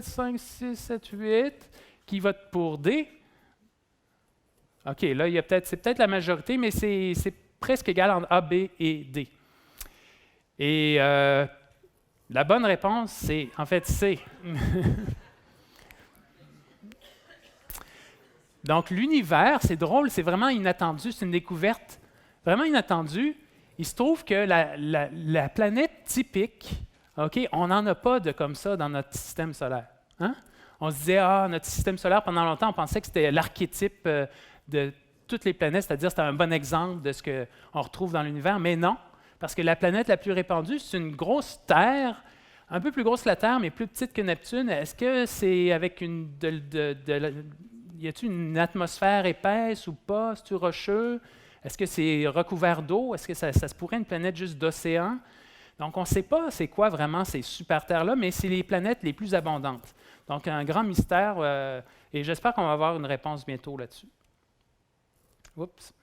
5, 6, 7, 8. Qui vote pour D? OK, là, c'est peut-être la majorité, mais c'est presque égal entre A, B et D. Et la bonne réponse, c'est en fait C. Donc, l'univers, c'est drôle, c'est vraiment inattendu, c'est une découverte vraiment inattendue. Il se trouve que la planète typique, OK, on n'en a pas de comme ça dans notre système solaire. Hein? On se disait, notre système solaire, pendant longtemps, on pensait que c'était l'archétype de toutes les planètes, c'est-à-dire c'était un bon exemple de ce qu'on retrouve dans l'univers, mais non, parce que la planète la plus répandue, c'est une grosse Terre, un peu plus grosse que la Terre, mais plus petite que Neptune. Est-ce que c'est avec y a-t-il une atmosphère épaisse ou pas? Est-ce rocheux? Est-ce que c'est recouvert d'eau? Est-ce que ça se pourrait une planète juste d'océan? Donc, on ne sait pas c'est quoi vraiment ces super-terres-là, mais c'est les planètes les plus abondantes. Donc, un grand mystère, et j'espère qu'on va avoir une réponse bientôt là-dessus. Oups.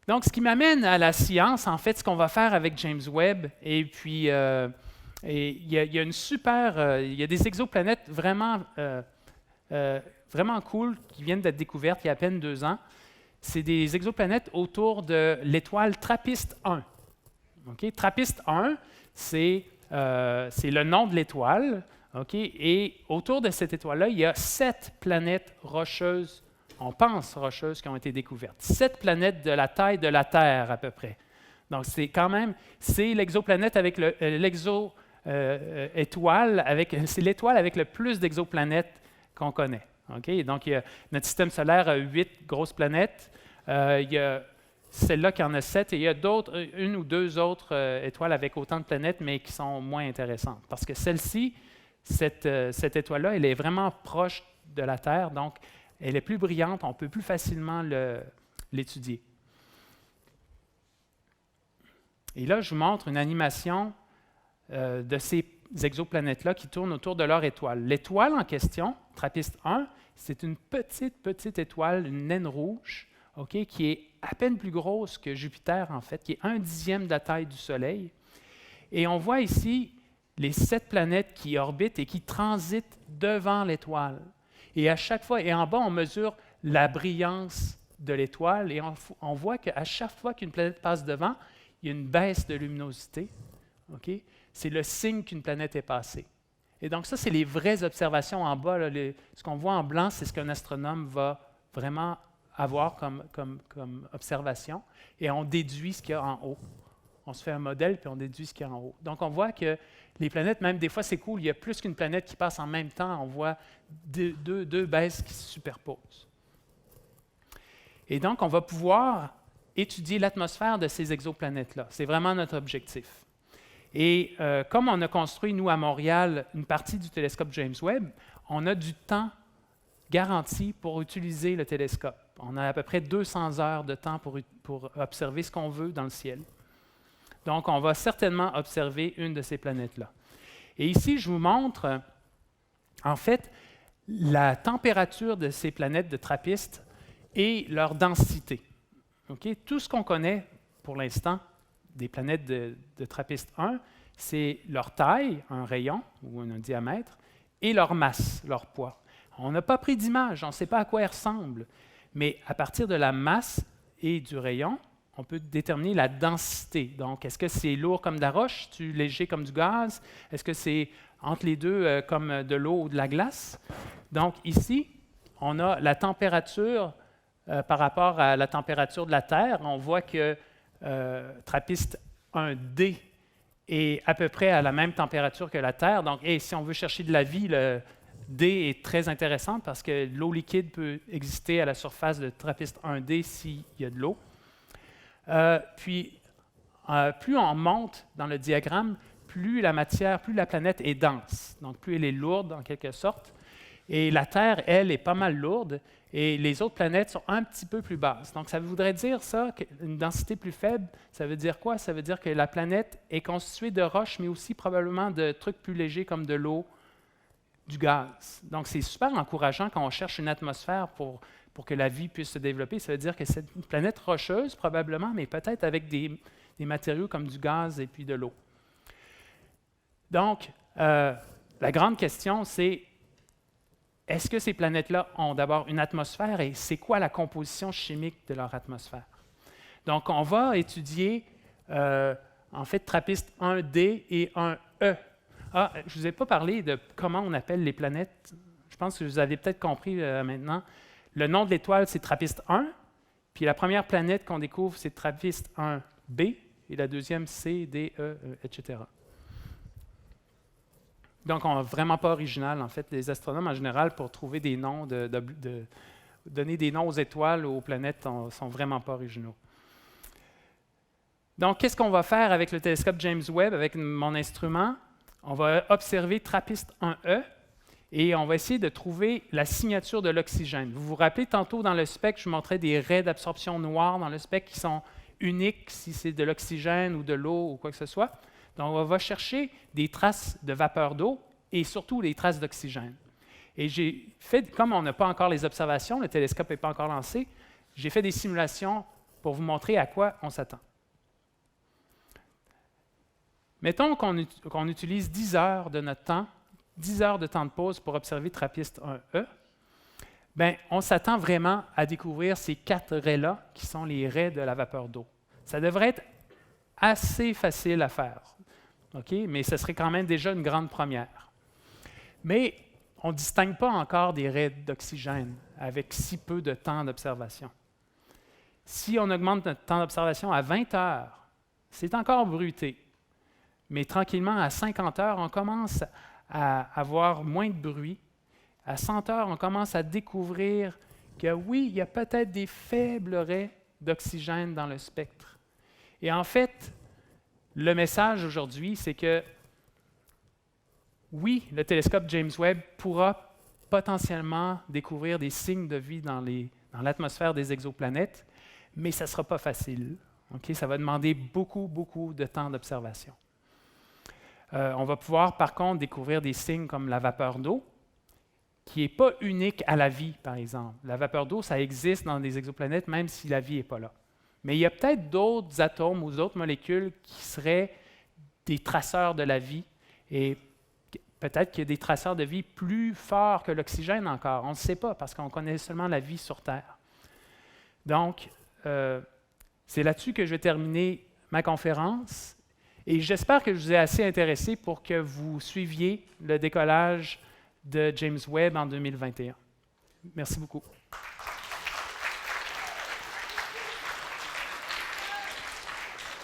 Donc, ce qui m'amène à la science, en fait, ce qu'on va faire avec James Webb, et puis il y a une super, il y a des exoplanètes vraiment cool qui viennent d'être découvertes il y a à peine 2 ans. C'est des exoplanètes autour de l'étoile TRAPPIST-1. Okay? TRAPPIST-1, c'est le nom de l'étoile. Okay? Et autour de cette étoile-là, il y a 7 planètes rocheuses, on pense rocheuses, qui ont été découvertes. 7 planètes de la taille de la Terre, à peu près. Donc, c'est l'exoplanète avec étoile, c'est l'étoile avec le plus d'exoplanètes qu'on connaît. Okay? Donc, notre système solaire a 8 grosses planètes. Il y a celle-là qui en a 7, et il y a une ou deux autres étoiles avec autant de planètes, mais qui sont moins intéressantes. Parce que celle-ci, cette étoile-là, elle est vraiment proche de la Terre, donc elle est plus brillante, on peut plus facilement l'étudier. Et là, je vous montre une animation de ces exoplanètes-là qui tournent autour de leur étoile. L'étoile en question, TRAPPIST-1, c'est une petite étoile, une naine rouge, okay, qui est à peine plus grosse que Jupiter, en fait, qui est 1/10 de la taille du Soleil. Et on voit ici les 7 planètes qui orbitent et qui transitent devant l'étoile. Et à chaque fois, et en bas, on mesure la brillance de l'étoile, et on voit qu'à chaque fois qu'une planète passe devant, il y a une baisse de luminosité. Okay? C'est le signe qu'une planète est passée. Et donc ça, c'est les vraies observations en bas. Là, ce qu'on voit en blanc, c'est ce qu'un astronome va vraiment avoir comme observation, et on déduit ce qu'il y a en haut. On se fait un modèle, puis on déduit ce qu'il y a en haut. Donc, on voit que les planètes, même des fois, c'est cool, il y a plus qu'une planète qui passe en même temps, on voit deux baisses qui se superposent. Et donc, on va pouvoir étudier l'atmosphère de ces exoplanètes-là. C'est vraiment notre objectif. Et comme on a construit, nous, à Montréal, une partie du télescope James Webb, on a du temps garanti pour utiliser le télescope. On a à peu près 200 heures de temps pour observer ce qu'on veut dans le ciel. Donc, on va certainement observer une de ces planètes-là. Et ici, je vous montre, en fait, la température de ces planètes de TRAPPIST et leur densité. Okay? Tout ce qu'on connaît pour l'instant des planètes de TRAPPIST-1, c'est leur taille, un rayon ou un diamètre, et leur masse, leur poids. On n'a pas pris d'image, on ne sait pas à quoi elles ressemblent, mais à partir de la masse et du rayon, on peut déterminer la densité. Donc, est-ce que c'est lourd comme de la roche, léger comme du gaz? Est-ce que c'est entre les deux comme de l'eau ou de la glace? Donc, ici, on a la température par rapport à la température de la Terre. On voit que TRAPPIST 1D est à peu près à la même température que la Terre. Donc, si on veut chercher de la vie, le D est très intéressante parce que l'eau liquide peut exister à la surface de TRAPPIST 1D s'il y a de l'eau. Puis, plus on monte dans le diagramme, plus la planète est dense, donc plus elle est lourde en quelque sorte. Et la Terre, elle, est pas mal lourde, et les autres planètes sont un petit peu plus basses. Donc, ça voudrait dire ça, qu'une densité plus faible, ça veut dire quoi? Ça veut dire que la planète est constituée de roches, mais aussi probablement de trucs plus légers comme de l'eau, du gaz. Donc, c'est super encourageant quand on cherche une atmosphère pour que la vie puisse se développer. Ça veut dire que c'est une planète rocheuse, probablement, mais peut-être avec des matériaux comme du gaz et puis de l'eau. Donc, la grande question, c'est est-ce que ces planètes-là ont d'abord une atmosphère et c'est quoi la composition chimique de leur atmosphère? Donc, on va étudier, en fait, TRAPPIST 1D et 1E. Ah, je ne vous ai pas parlé de comment on appelle les planètes. Je pense que vous avez peut-être compris maintenant. Le nom de l'étoile, c'est TRAPPIST 1, puis la première planète qu'on découvre, c'est TRAPPIST 1B, et la deuxième, C, D, E, etc. Donc, on n'est vraiment pas original, en fait. Les astronomes, en général, pour trouver des noms, donner des noms aux étoiles ou aux planètes, ne sont vraiment pas originaux. Donc, qu'est-ce qu'on va faire avec le télescope James Webb, avec mon instrument? On va observer TRAPPIST 1E et on va essayer de trouver la signature de l'oxygène. Vous vous rappelez, tantôt dans le spectre, je vous montrais des raies d'absorption noires dans le spectre qui sont uniques si c'est de l'oxygène ou de l'eau ou quoi que ce soit. Donc, on va chercher des traces de vapeur d'eau et surtout des traces d'oxygène. Et j'ai fait, comme on n'a pas encore les observations, le télescope n'est pas encore lancé, j'ai fait des simulations pour vous montrer à quoi on s'attend. Mettons qu'on utilise 10 heures de notre temps, 10 heures de temps de pause pour observer TRAPPIST 1E. Bien, on s'attend vraiment à découvrir ces 4 raies-là, qui sont les raies de la vapeur d'eau. Ça devrait être assez facile à faire, okay? Mais ce serait quand même déjà une grande première. Mais on ne distingue pas encore des raies d'oxygène avec si peu de temps d'observation. Si on augmente notre temps d'observation à 20 heures, c'est encore bruité. Mais tranquillement, à 50 heures, on commence à avoir moins de bruit. À 100 heures, on commence à découvrir que oui, il y a peut-être des faibles raies d'oxygène dans le spectre. Et en fait, le message aujourd'hui, c'est que oui, le télescope James Webb pourra potentiellement découvrir des signes de vie dans l'atmosphère des exoplanètes, mais ça ne sera pas facile. Okay? Ça va demander beaucoup, beaucoup de temps d'observation. On va pouvoir, par contre, découvrir des signes comme la vapeur d'eau, qui n'est pas unique à la vie, par exemple. La vapeur d'eau, ça existe dans des exoplanètes, même si la vie n'est pas là. Mais il y a peut-être d'autres atomes ou d'autres molécules qui seraient des traceurs de la vie, et peut-être qu'il y a des traceurs de vie plus forts que l'oxygène encore. On ne sait pas, parce qu'on connaît seulement la vie sur Terre. Donc, c'est là-dessus que je vais terminer ma conférence. Et j'espère que je vous ai assez intéressé pour que vous suiviez le décollage de James Webb en 2021. Merci beaucoup.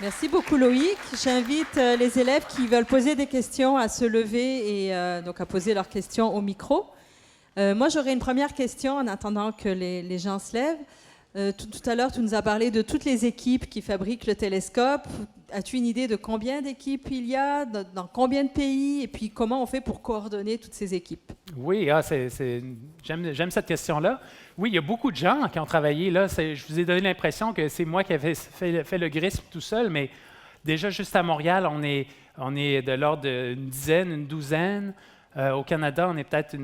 Merci beaucoup, Loïc. J'invite les élèves qui veulent poser des questions à se lever et donc à poser leurs questions au micro. Moi, j'aurais une première question en attendant que les gens se lèvent. Tout à l'heure, tu nous as parlé de toutes les équipes qui fabriquent le télescope. As-tu une idée de combien d'équipes il y a, dans combien de pays, et puis comment on fait pour coordonner toutes ces équipes? Oui, j'aime cette question-là. Oui, il y a beaucoup de gens qui ont travaillé. Là, je vous ai donné l'impression que c'est moi qui avais fait le GRISP tout seul, mais déjà juste à Montréal, on est de l'ordre d'une dizaine, une douzaine. Au Canada, on est peut-être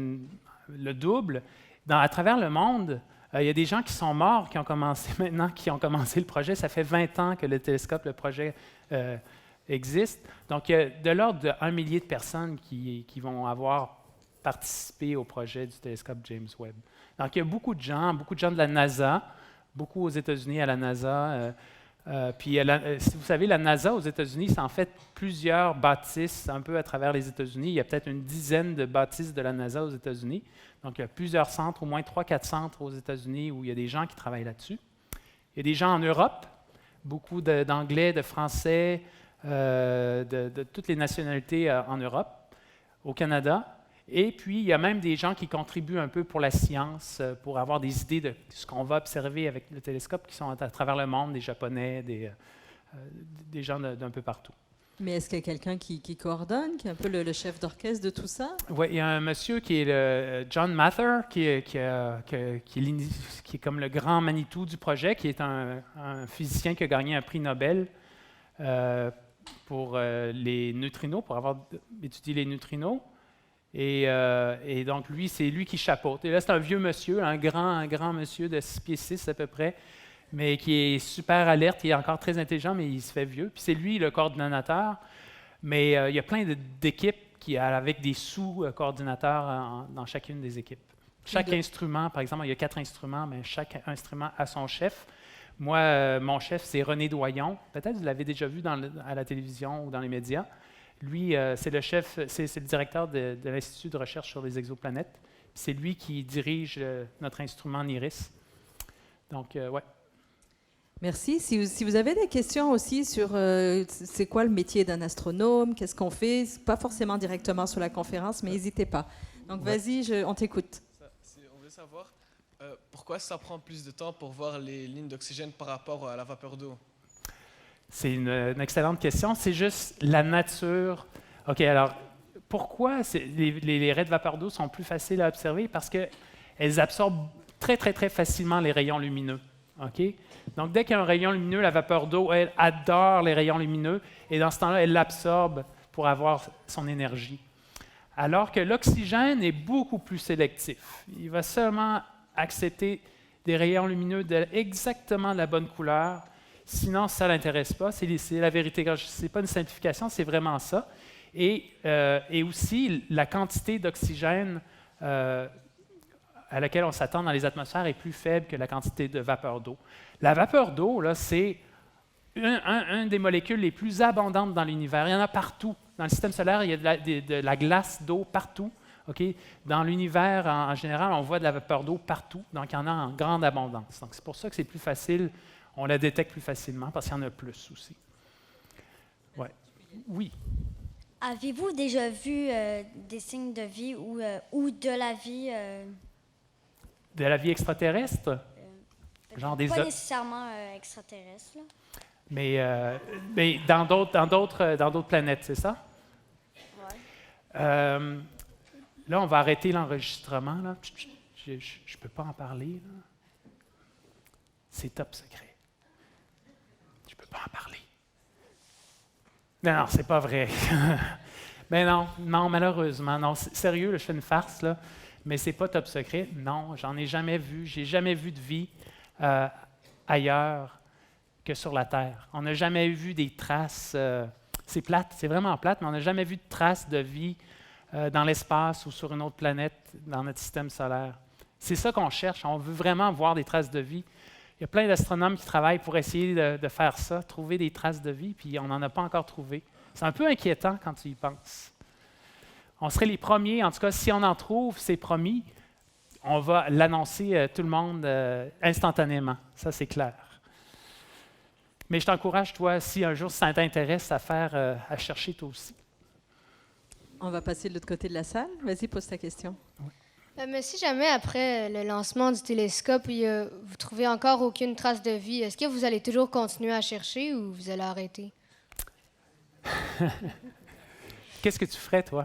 le double. À travers le monde, il y a des gens qui sont morts, qui ont commencé maintenant, qui ont commencé le projet. Ça fait 20 ans que le télescope, le projet existe. Donc, il y a de l'ordre de 1 millier de personnes qui vont avoir participé au projet du télescope James Webb. Donc, il y a beaucoup de gens de la NASA, beaucoup aux États-Unis à la NASA. Puis, si vous savez, la NASA aux États-Unis, c'est en fait plusieurs bâtisses un peu à travers les États-Unis. Il y a peut-être une dizaine de bâtisses de la NASA aux États-Unis. Donc, il y a plusieurs centres, au moins 3-4 centres aux États-Unis où il y a des gens qui travaillent là-dessus. Il y a des gens en Europe, beaucoup d'Anglais, de Français, de toutes les nationalités en Europe, au Canada. Et puis, il y a même des gens qui contribuent un peu pour la science, pour avoir des idées de ce qu'on va observer avec le télescope, qui sont à travers le monde, des Japonais, des gens d'un peu partout. Mais est-ce qu'il y a quelqu'un qui coordonne, qui est un peu le chef d'orchestre de tout ça? Oui, il y a un monsieur qui est John Mather, qui est comme le grand Manitou du projet, qui est un physicien qui a gagné un prix Nobel pour les neutrinos, pour avoir étudié les neutrinos. Et donc, c'est lui qui chapeaute. Et là, c'est un vieux monsieur, un grand monsieur de 6 pieds 6 à peu près, mais qui est super alerte, il est encore très intelligent, mais il se fait vieux. Puis c'est lui le coordonnateur, mais il y a plein d'équipes avec des sous-coordinateurs dans chacune des équipes. Chaque instrument, par exemple, il y a 4 instruments, mais chaque instrument a son chef. Moi, mon chef, c'est René Doyon. Peut-être que vous l'avez déjà vu à la télévision ou dans les médias. Lui, c'est le chef, c'est le directeur de l'Institut de recherche sur les exoplanètes. C'est lui qui dirige notre instrument NIRIS. Donc, ouais. Merci. Si vous avez des questions aussi sur c'est quoi le métier d'un astronome, qu'est-ce qu'on fait, pas forcément directement sur la conférence, mais n'hésitez pas. Donc, vas-y, on t'écoute. On voulait savoir pourquoi ça prend plus de temps pour voir les lignes d'oxygène par rapport à la vapeur d'eau. C'est une excellente question. C'est juste la nature. OK, alors, pourquoi les raies de vapeur d'eau sont plus faciles à observer? Parce qu'elles absorbent très, très, très facilement les rayons lumineux. OK? Donc, dès qu'il y a un rayon lumineux, la vapeur d'eau, elle adore les rayons lumineux et dans ce temps-là, elle l'absorbe pour avoir son énergie. Alors que l'oxygène est beaucoup plus sélectif. Il va seulement accepter des rayons lumineux exactement de la bonne couleur. Sinon, ça ne l'intéresse pas. C'est la vérité. Ce n'est pas une simplification, c'est vraiment ça. Et aussi, la quantité d'oxygène à laquelle on s'attend dans les atmosphères est plus faible que la quantité de vapeur d'eau. La vapeur d'eau, là, c'est une des molécules les plus abondantes dans l'univers. Il y en a partout. Dans le système solaire, il y a de la glace d'eau partout. Okay? Dans l'univers, en général, on voit de la vapeur d'eau partout. Donc, il y en a en grande abondance. Donc, c'est pour ça que c'est plus facile. On la détecte plus facilement parce qu'il y en a plus aussi. Ouais. Oui. Avez-vous déjà vu des signes de vie ou de la vie? De la vie extraterrestre? Genre pas nécessairement extraterrestre. Là. Mais dans d'autres planètes, c'est ça? Oui. Là, on va arrêter l'enregistrement. Là. Je ne peux pas en parler. Là. C'est top secret. Je ne peux pas en parler. Non, c'est pas vrai. Mais non, malheureusement. Non, sérieux, là, je fais une farce, là, mais c'est pas top secret. Non, j'en ai jamais vu. J'ai jamais vu de vie ailleurs que sur la Terre. On n'a jamais vu des traces. C'est plate, c'est vraiment plate, mais on n'a jamais vu de traces de vie dans l'espace ou sur une autre planète dans notre système solaire. C'est ça qu'on cherche. On veut vraiment voir des traces de vie. Il y a plein d'astronomes qui travaillent pour essayer de faire ça, trouver des traces de vie, puis on n'en a pas encore trouvé. C'est un peu inquiétant quand tu y penses. On serait les premiers, en tout cas, si on en trouve, c'est promis, on va l'annoncer tout le monde instantanément. Ça, c'est clair. Mais je t'encourage, toi, si un jour ça t'intéresse, à chercher toi aussi. On va passer de l'autre côté de la salle. Vas-y, pose ta question. Oui. Mais si jamais, après le lancement du télescope, vous trouvez encore aucune trace de vie, est-ce que vous allez toujours continuer à chercher ou vous allez arrêter? Qu'est-ce que tu ferais, toi?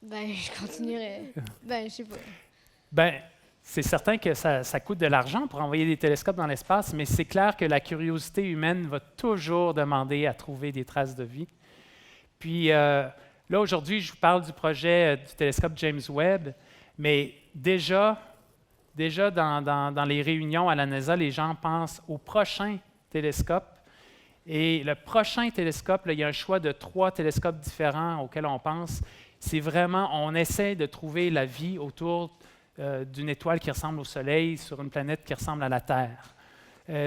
Je continuerai. Je sais Ben, pas. c'est certain que ça coûte de l'argent pour envoyer des télescopes dans l'espace, mais c'est clair que la curiosité humaine va toujours demander à trouver des traces de vie. Puis là, aujourd'hui, je vous parle du projet du télescope James Webb, mais déjà dans les réunions à la NASA, les gens pensent au prochain télescope. Et le prochain télescope, là, il y a un choix de 3 télescopes différents auxquels on pense. C'est vraiment, on essaie de trouver la vie autour d'une étoile qui ressemble au Soleil sur une planète qui ressemble à la Terre.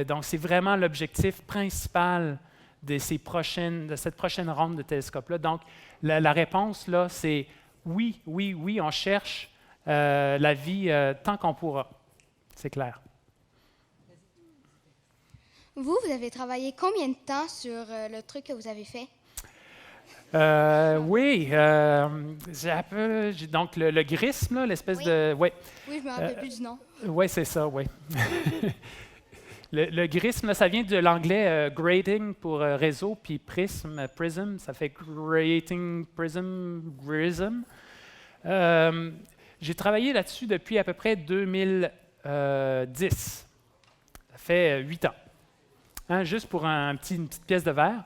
Donc, c'est vraiment l'objectif principal de cette prochaine ronde de télescopes-là. Donc, la réponse, là, c'est oui, on cherche la vie tant qu'on pourra. C'est clair. Vous avez travaillé combien de temps sur le truc que vous avez fait? Oui, donc le GRISM, là, l'espèce oui. de... Ouais. Oui, je me rappelle plus du nom. Oui, c'est ça, oui. le GRISM, là, ça vient de l'anglais grading pour réseau, puis prism, ça fait grating, prism. J'ai travaillé là-dessus depuis à peu près 2010. Ça fait 8 ans. Juste pour une petite pièce de verre.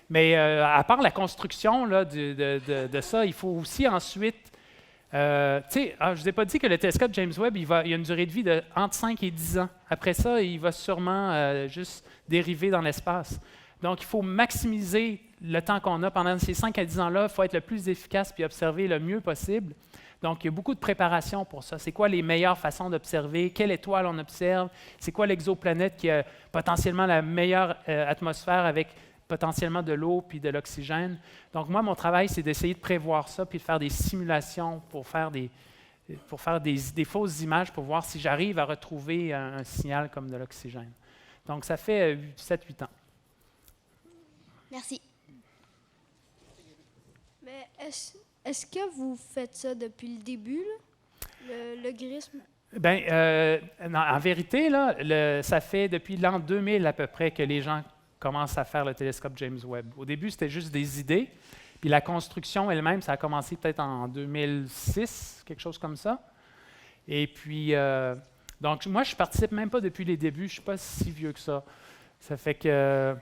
Mais à part la construction là, de ça, il faut aussi ensuite... je ne vous ai pas dit que le télescope James Webb, il a une durée de vie de entre 5 et 10 ans. Après ça, il va sûrement juste dériver dans l'espace. Donc, il faut maximiser le temps qu'on a pendant ces 5 à 10 ans-là, il faut être le plus efficace puis observer le mieux possible. Donc, il y a beaucoup de préparation pour ça. C'est quoi les meilleures façons d'observer? Quelle étoile on observe? C'est quoi l'exoplanète qui a potentiellement la meilleure atmosphère avec potentiellement de l'eau puis de l'oxygène? Donc, moi, mon travail, c'est d'essayer de prévoir ça puis de faire des simulations pour faire des fausses images pour voir si j'arrive à retrouver un signal comme de l'oxygène. Donc, ça fait 7-8 ans. Merci. Mais est-ce que vous faites ça depuis le début, là? Le grisme? Bien, en vérité, là, ça fait depuis l'an 2000 à peu près que les gens commencent à faire le télescope James Webb. Au début, c'était juste des idées. Puis la construction elle-même, ça a commencé peut-être en 2006, quelque chose comme ça. Et puis, donc moi, je ne participe même pas depuis les débuts. Je ne suis pas si vieux que ça. Ça fait que,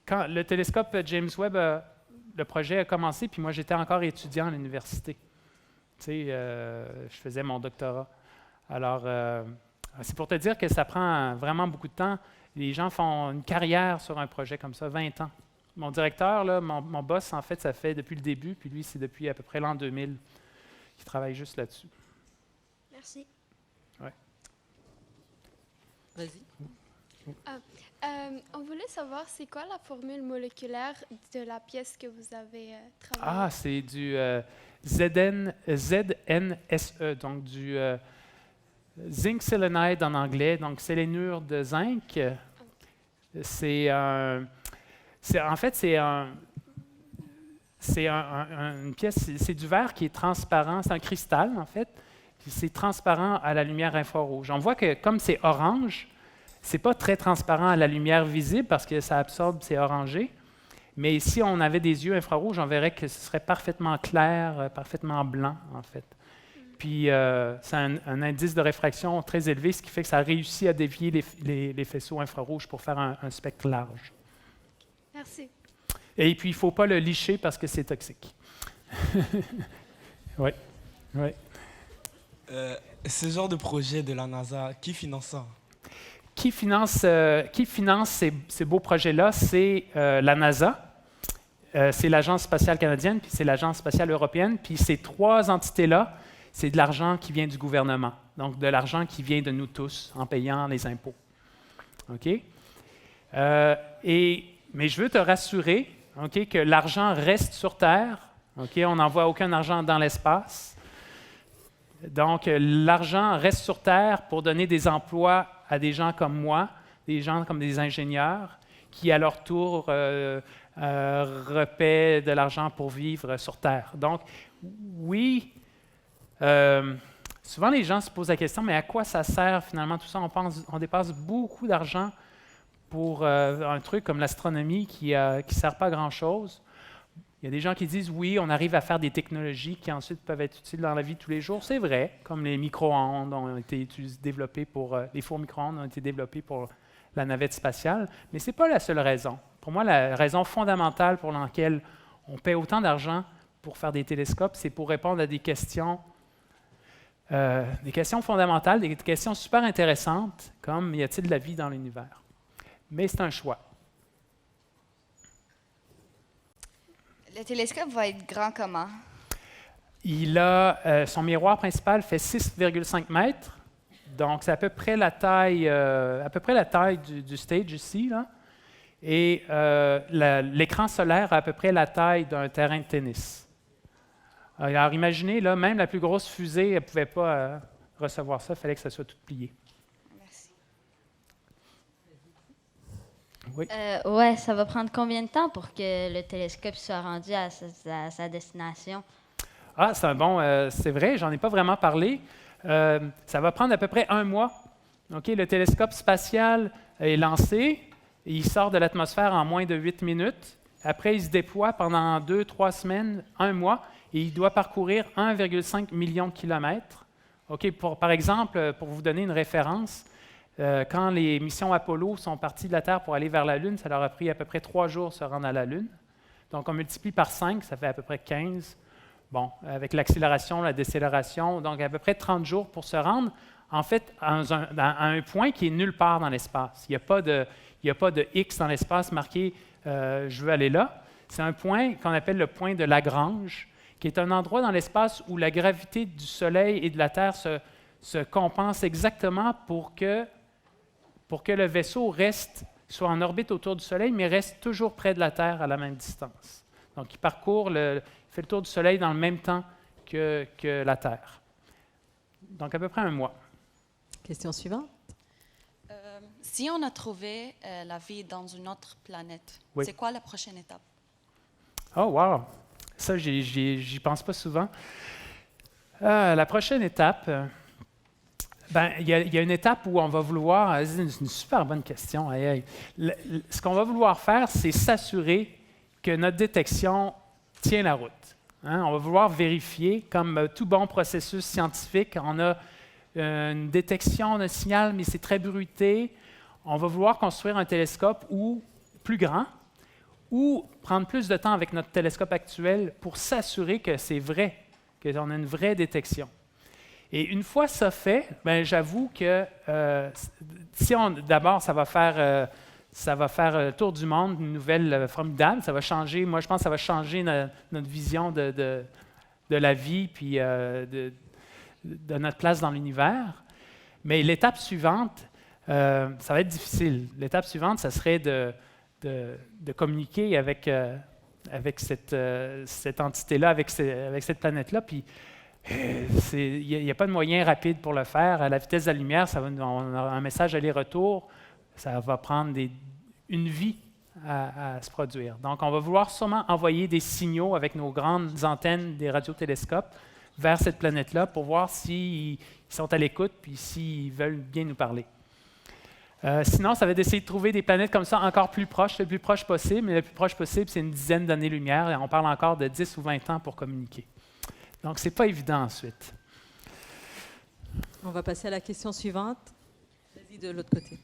quand le télescope James Webb, le projet a commencé, puis moi, j'étais encore étudiant à l'université. Je faisais mon doctorat. Alors, c'est pour te dire que ça prend vraiment beaucoup de temps. Les gens font une carrière sur un projet comme ça, 20 ans. Mon directeur, là, mon boss, en fait, ça fait depuis le début, puis lui, c'est depuis à peu près l'an 2000 qu'il travaille juste là-dessus. Merci. Ouais. Vas-y. On voulait savoir, c'est quoi la formule moléculaire de la pièce que vous avez travaillée? Ah, c'est du ZNSE, donc du zinc selenide en anglais, donc sélénure de zinc. C'est une pièce, c'est du verre qui est transparent, c'est un cristal en fait, puis c'est transparent à la lumière infrarouge. On voit que comme c'est orange, c'est pas très transparent à la lumière visible parce que ça absorbe, c'est orangé. Mais si on avait des yeux infrarouges, on verrait que ce serait parfaitement clair, parfaitement blanc en fait. Puis c'est un indice de réfraction très élevé, ce qui fait que ça réussit à dévier les faisceaux infrarouges pour faire un spectre large. Merci. Et puis, il ne faut pas le licher parce que c'est toxique. Oui. Oui. Ce genre de projet de la NASA, qui finance ça? Qui finance ces beaux projets-là? C'est la NASA, c'est l'Agence spatiale canadienne, puis c'est l'Agence spatiale européenne. Puis ces trois entités-là, c'est de l'argent qui vient du gouvernement. Donc, de l'argent qui vient de nous tous en payant les impôts. OK? Mais je veux te rassurer, OK, que l'argent reste sur Terre. OK? On n'envoie aucun argent dans l'espace. Donc, l'argent reste sur Terre pour donner des emplois à des gens comme moi, des gens comme des ingénieurs, qui, à leur tour, repaient de l'argent pour vivre sur Terre. Donc, oui, souvent les gens se posent la question, mais à quoi ça sert finalement tout ça? On dépasse beaucoup d'argent pour un truc comme l'astronomie qui ne sert pas à grand-chose. Il y a des gens qui disent, oui, on arrive à faire des technologies qui ensuite peuvent être utiles dans la vie de tous les jours. C'est vrai, comme les micro-ondes ont été développés les fours micro-ondes ont été développés pour la navette spatiale, mais ce n'est pas la seule raison. Pour moi, la raison fondamentale pour laquelle on paie autant d'argent pour faire des télescopes, c'est pour répondre à des questions fondamentales, des questions super intéressantes, comme y a-t-il de la vie dans l'univers? Mais c'est un choix. Le télescope va être grand comment? Son miroir principal fait 6,5 mètres, donc c'est à peu près la taille, du stage ici, là. Et l'écran solaire a à peu près la taille d'un terrain de tennis. Alors imaginez, là, même la plus grosse fusée, elle ne pouvait pas recevoir ça, il fallait que ça soit tout plié. Merci. Oui. Ouais, ça va prendre combien de temps pour que le télescope soit rendu à sa destination? Ah, c'est vrai, j'en ai pas vraiment parlé. Ça va prendre à peu près 1 mois. OK, le télescope spatial est lancé, et il sort de l'atmosphère en moins de 8 minutes. Après, il se déploie pendant 2-3 semaines, 1 mois, et il doit parcourir 1,5 million de kilomètres. OK, par exemple, pour vous donner une référence, quand les missions Apollo sont parties de la Terre pour aller vers la Lune, ça leur a pris à peu près 3 jours de se rendre à la Lune. Donc, on multiplie par 5, ça fait à peu près 15. Bon, avec l'accélération, la décélération, donc à peu près 30 jours pour se rendre. en fait, à un point qui est nulle part dans l'espace. Il n'y a pas de X dans l'espace marqué je veux aller là. C'est un point qu'on appelle le point de Lagrange, qui est un endroit dans l'espace où la gravité du Soleil et de la Terre se compense exactement pour que le vaisseau soit en orbite autour du Soleil, mais reste toujours près de la Terre à la même distance. Donc, il fait le tour du Soleil dans le même temps que la Terre. Donc, à peu près un mois. Question suivante. Si on a trouvé la vie dans une autre planète, Oui. c'est quoi la prochaine étape? Oh, wow! Ça, j'y pense pas souvent. La prochaine étape, il y a une étape où on va vouloir... C'est une super bonne question. Ce qu'on va vouloir faire, c'est s'assurer que notre détection tient la route. Hein? On va vouloir vérifier, comme tout bon processus scientifique, on a une détection d'un signal, mais c'est très bruité. On va vouloir construire un télescope plus grand, ou prendre plus de temps avec notre télescope actuel pour s'assurer que c'est vrai, qu'on a une vraie détection. Et une fois ça fait, j'avoue que d'abord, ça va faire le tour du monde, une nouvelle formidable. Ça va changer, moi je pense que ça va changer notre vision de la vie puis de notre place dans l'univers. Mais l'étape suivante, ça va être difficile. L'étape suivante, ça serait de communiquer avec cette entité-là, avec cette planète-là. Puis, il n'y a pas de moyen rapide pour le faire. À la vitesse de la lumière, on aura un message aller-retour. Ça va prendre une vie à se produire. Donc, on va vouloir sûrement envoyer des signaux avec nos grandes antennes des radiotélescopes vers cette planète-là pour voir s'ils sont à l'écoute puis s'ils veulent bien nous parler. Sinon, ça va être d'essayer de trouver des planètes comme ça encore plus proches, le plus proche possible. Mais le plus proche possible, c'est une dizaine d'années-lumière. Et on parle encore de 10 ou 20 ans pour communiquer. Donc, ce n'est pas évident ensuite. On va passer à la question suivante. Vas-y de l'autre côté.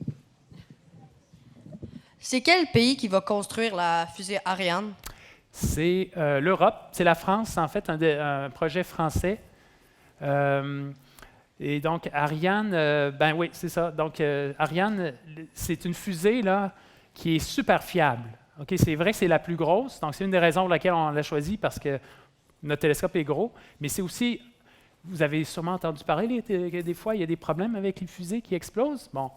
C'est quel pays qui va construire la fusée Ariane? C'est l'Europe. C'est la France, en fait, un projet français. Et donc, Ariane, oui, c'est ça. Donc, Ariane, c'est une fusée là, qui est super fiable. Okay? C'est vrai que c'est la plus grosse, donc c'est une des raisons pour laquelle on l'a choisie, parce que notre télescope est gros, mais c'est aussi, vous avez sûrement entendu parler que des fois, il y a des problèmes avec les fusées qui explosent. Bon,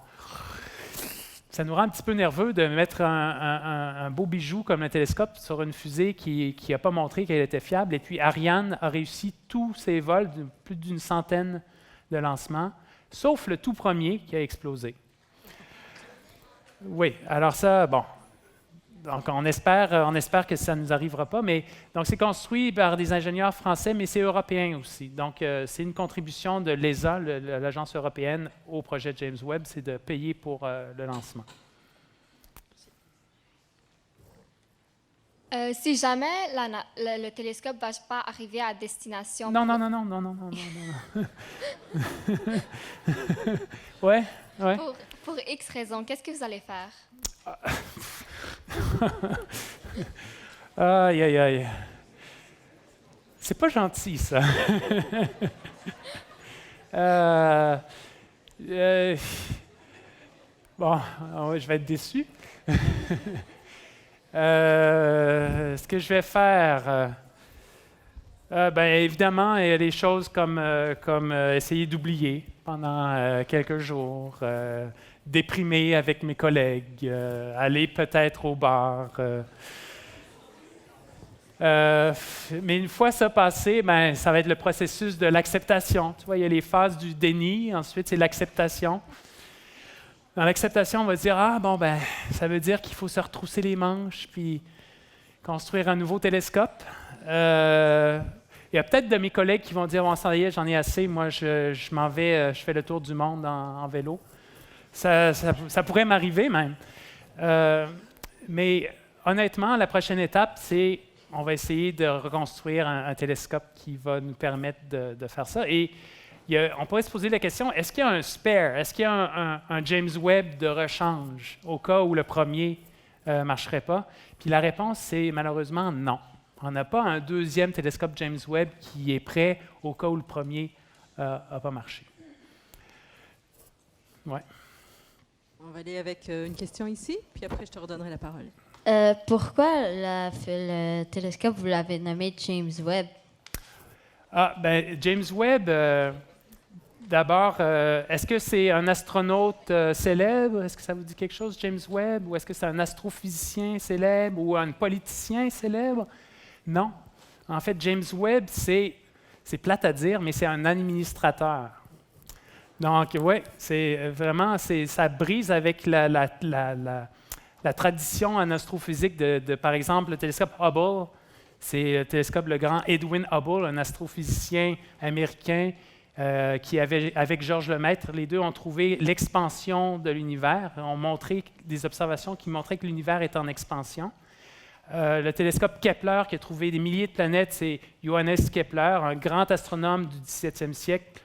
ça nous rend un petit peu nerveux de mettre un beau bijou comme un télescope sur une fusée qui n'a pas montré qu'elle était fiable. Et puis, Ariane a réussi tous ses vols, plus d'une centaine de lancements, sauf le tout premier qui a explosé. Oui, alors ça, bon, donc on espère que ça ne nous arrivera pas, mais donc c'est construit par des ingénieurs français, mais c'est européen aussi. Donc c'est une contribution de l'ESA, l'agence européenne, au projet James Webb, c'est de payer pour le lancement. Si jamais le télescope ne va pas arriver à destination... Non. Ouais. Pour X raisons, qu'est-ce que vous allez faire? Aïe. C'est pas gentil, ça. Bon, je vais être déçu. Ce que je vais faire, évidemment, il y a des choses comme essayer d'oublier pendant quelques jours, déprimer avec mes collègues, aller peut-être au bar. Mais une fois ça passé, ça va être le processus de l'acceptation. Tu vois, il y a les phases du déni, ensuite c'est l'acceptation. Dans l'acceptation, on va dire, ça veut dire qu'il faut se retrousser les manches puis construire un nouveau télescope. Il y a peut-être de mes collègues qui vont dire, ça y est, j'en ai assez, moi je m'en vais, je fais le tour du monde en vélo. Ça pourrait m'arriver même. Mais honnêtement, la prochaine étape, c'est on va essayer de reconstruire un télescope qui va nous permettre de faire ça. Et on pourrait se poser la question, est-ce qu'il y a un spare, est-ce qu'il y a un James Webb de rechange au cas où le premier ne marcherait pas? Puis la réponse, c'est malheureusement non. On n'a pas un deuxième télescope James Webb qui est prêt au cas où le premier n'a pas marché. Ouais. On va aller avec une question ici, puis après je te redonnerai la parole. Pourquoi le télescope, vous l'avez nommé James Webb? Ah, ben, James Webb, d'abord, est-ce que c'est un astronaute célèbre? Est-ce que ça vous dit quelque chose, James Webb? Ou est-ce que c'est un astrophysicien célèbre ou un politicien célèbre? Non. En fait, James Webb, c'est plate à dire, mais c'est un administrateur. Donc, oui, c'est vraiment, ça brise avec la tradition en astrophysique de, par exemple, le télescope Hubble. C'est le télescope le grand Edwin Hubble, un astrophysicien américain qui avait, avec Georges Lemaître, les deux ont trouvé l'expansion de l'univers, ont montré des observations qui montraient que l'univers est en expansion. Le télescope Kepler, qui a trouvé des milliers de planètes, c'est Johannes Kepler, un grand astronome du XVIIe siècle,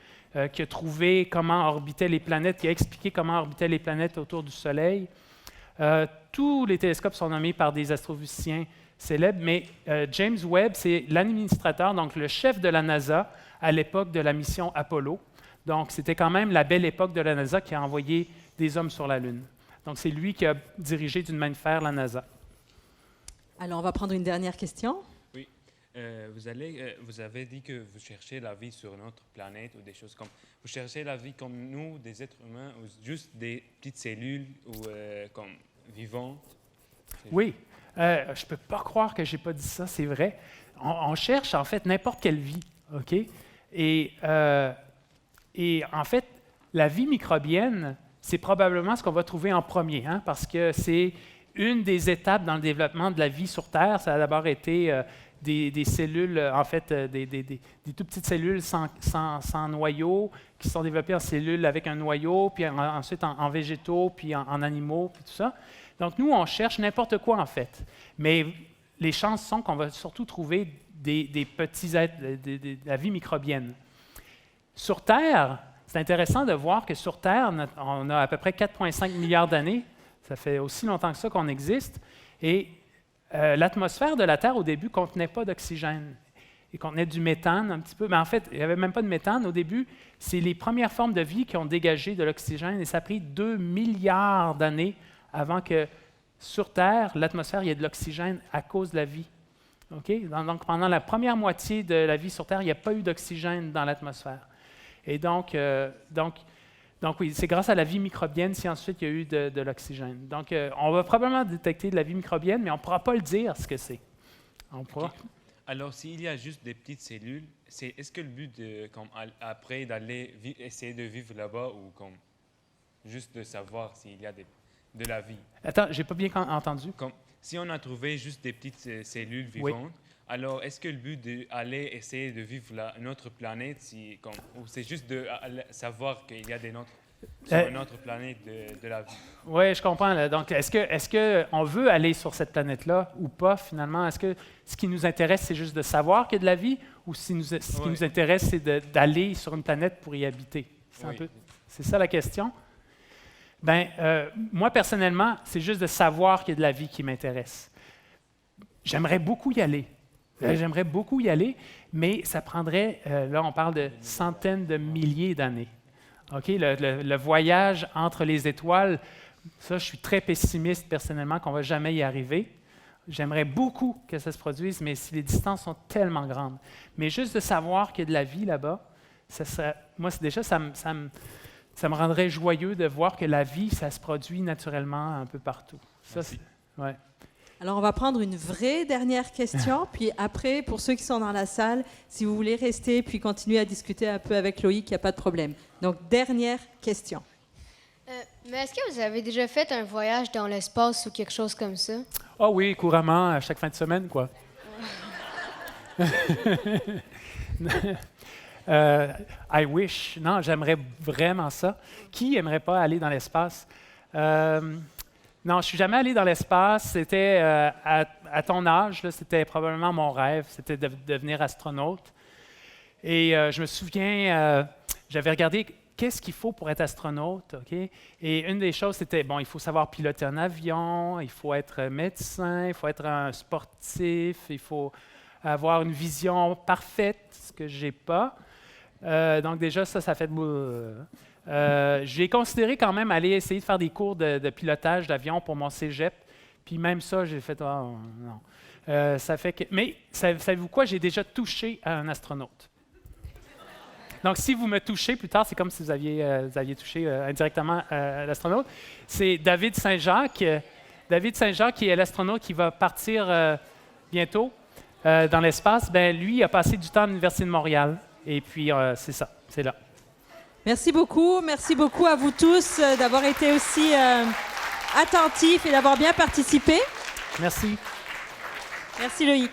qui a trouvé comment orbitaient les planètes, qui a expliqué comment orbitaient les planètes autour du Soleil. Tous les télescopes sont nommés par des astrophysiciens célèbres, mais James Webb, c'est l'administrateur, donc le chef de la NASA à l'époque de la mission Apollo. Donc, c'était quand même la belle époque de la NASA qui a envoyé des hommes sur la Lune. Donc, c'est lui qui a dirigé d'une main de fer la NASA. Alors, on va prendre une dernière question. Oui. Vous avez dit que vous cherchez la vie sur notre planète ou des choses comme... Vous cherchez la vie comme nous, des êtres humains, ou juste des petites cellules ou comme vivantes? Oui. Je ne peux pas croire que je n'ai pas dit ça, c'est vrai. On cherche, en fait, n'importe quelle vie, OK? Et en fait, la vie microbienne, c'est probablement ce qu'on va trouver en premier, hein, parce que c'est une des étapes dans le développement de la vie sur Terre. Ça a d'abord été des cellules, en fait, des tout petites cellules sans noyau, qui sont développées en cellules avec un noyau, puis ensuite en végétaux, puis en animaux, puis tout ça. Donc, nous, on cherche n'importe quoi, en fait. Mais les chances sont qu'on va surtout trouver des petits êtres, de la vie microbienne. Sur Terre, c'est intéressant de voir que sur Terre, on a à peu près 4,5 milliards d'années. Ça fait aussi longtemps que ça qu'on existe. Et l'atmosphère de la Terre, au début, ne contenait pas d'oxygène. Il contenait du méthane un petit peu. Mais en fait, il n'y avait même pas de méthane. Au début, c'est les premières formes de vie qui ont dégagé de l'oxygène. Et ça a pris 2 milliards d'années avant que, sur Terre, l'atmosphère, il y ait de l'oxygène à cause de la vie. Okay? Donc, pendant la première moitié de la vie sur Terre, il n'y a pas eu d'oxygène dans l'atmosphère. Et donc oui, c'est grâce à la vie microbienne si ensuite il y a eu de l'oxygène. Donc, on va probablement détecter de la vie microbienne, mais on ne pourra pas le dire ce que c'est. On pourra. Okay. Alors, s'il y a juste des petites cellules, est-ce que le but, après, d'aller essayer de vivre là-bas ou juste de savoir s'il y a de la vie? Attends, je n'ai pas bien entendu. Si on a trouvé juste des petites cellules vivantes, oui. Alors est-ce que le but d'aller essayer de vivre notre planète, ou c'est juste de savoir qu'il y a sur une autre planète de la vie? Oui, je comprends. Là. Donc, est-ce qu'on veut aller sur cette planète-là ou pas, finalement? Est-ce que ce qui nous intéresse, c'est juste de savoir qu'il y a de la vie, ou ce qui nous intéresse, c'est d'aller sur une planète pour y habiter? C'est ça la question? Bien, moi, personnellement, c'est juste de savoir qu'il y a de la vie qui m'intéresse. J'aimerais beaucoup y aller. J'aimerais beaucoup y aller, mais ça prendrait, là, on parle de centaines de milliers d'années. OK? Le voyage entre les étoiles, ça, je suis très pessimiste personnellement qu'on ne va jamais y arriver. J'aimerais beaucoup que ça se produise, mais si les distances sont tellement grandes. Mais juste de savoir qu'il y a de la vie là-bas, moi, déjà, ça me rendrait joyeux de voir que la vie, ça se produit naturellement un peu partout. Ça, ouais. Alors, on va prendre une vraie dernière question, puis après, pour ceux qui sont dans la salle, si vous voulez rester puis continuer à discuter un peu avec Loïc, il n'y a pas de problème. Donc, dernière question. Mais est-ce que vous avez déjà fait un voyage dans l'espace ou quelque chose comme ça? Ah oui, couramment, à chaque fin de semaine, quoi. I wish. Non, j'aimerais vraiment ça. Qui aimerait pas aller dans l'espace? Non, je ne suis jamais allé dans l'espace. C'était à ton âge, c'était probablement mon rêve, c'était de devenir astronaute. Et je me souviens, j'avais regardé qu'est-ce qu'il faut pour être astronaute. Okay? Et une des choses, c'était, bon, il faut savoir piloter un avion, il faut être médecin, il faut être un sportif, il faut avoir une vision parfaite, ce que je n'ai pas. Donc déjà, ça fait... J'ai considéré quand même aller essayer de faire des cours de pilotage d'avion pour mon cégep. Puis même ça, j'ai fait, oh, non. Ça fait que, mais savez-vous quoi? J'ai déjà touché à un astronaute. Donc, si vous me touchez plus tard, c'est comme si vous aviez touché indirectement à l'astronaute. C'est David Saint-Jacques. David Saint-Jacques, qui est l'astronaute qui va partir bientôt dans l'espace. Ben, lui, il a passé du temps à l'Université de Montréal. Et puis, c'est ça, c'est là. Merci beaucoup à vous tous d'avoir été aussi attentifs et d'avoir bien participé. Merci. Merci Loïc.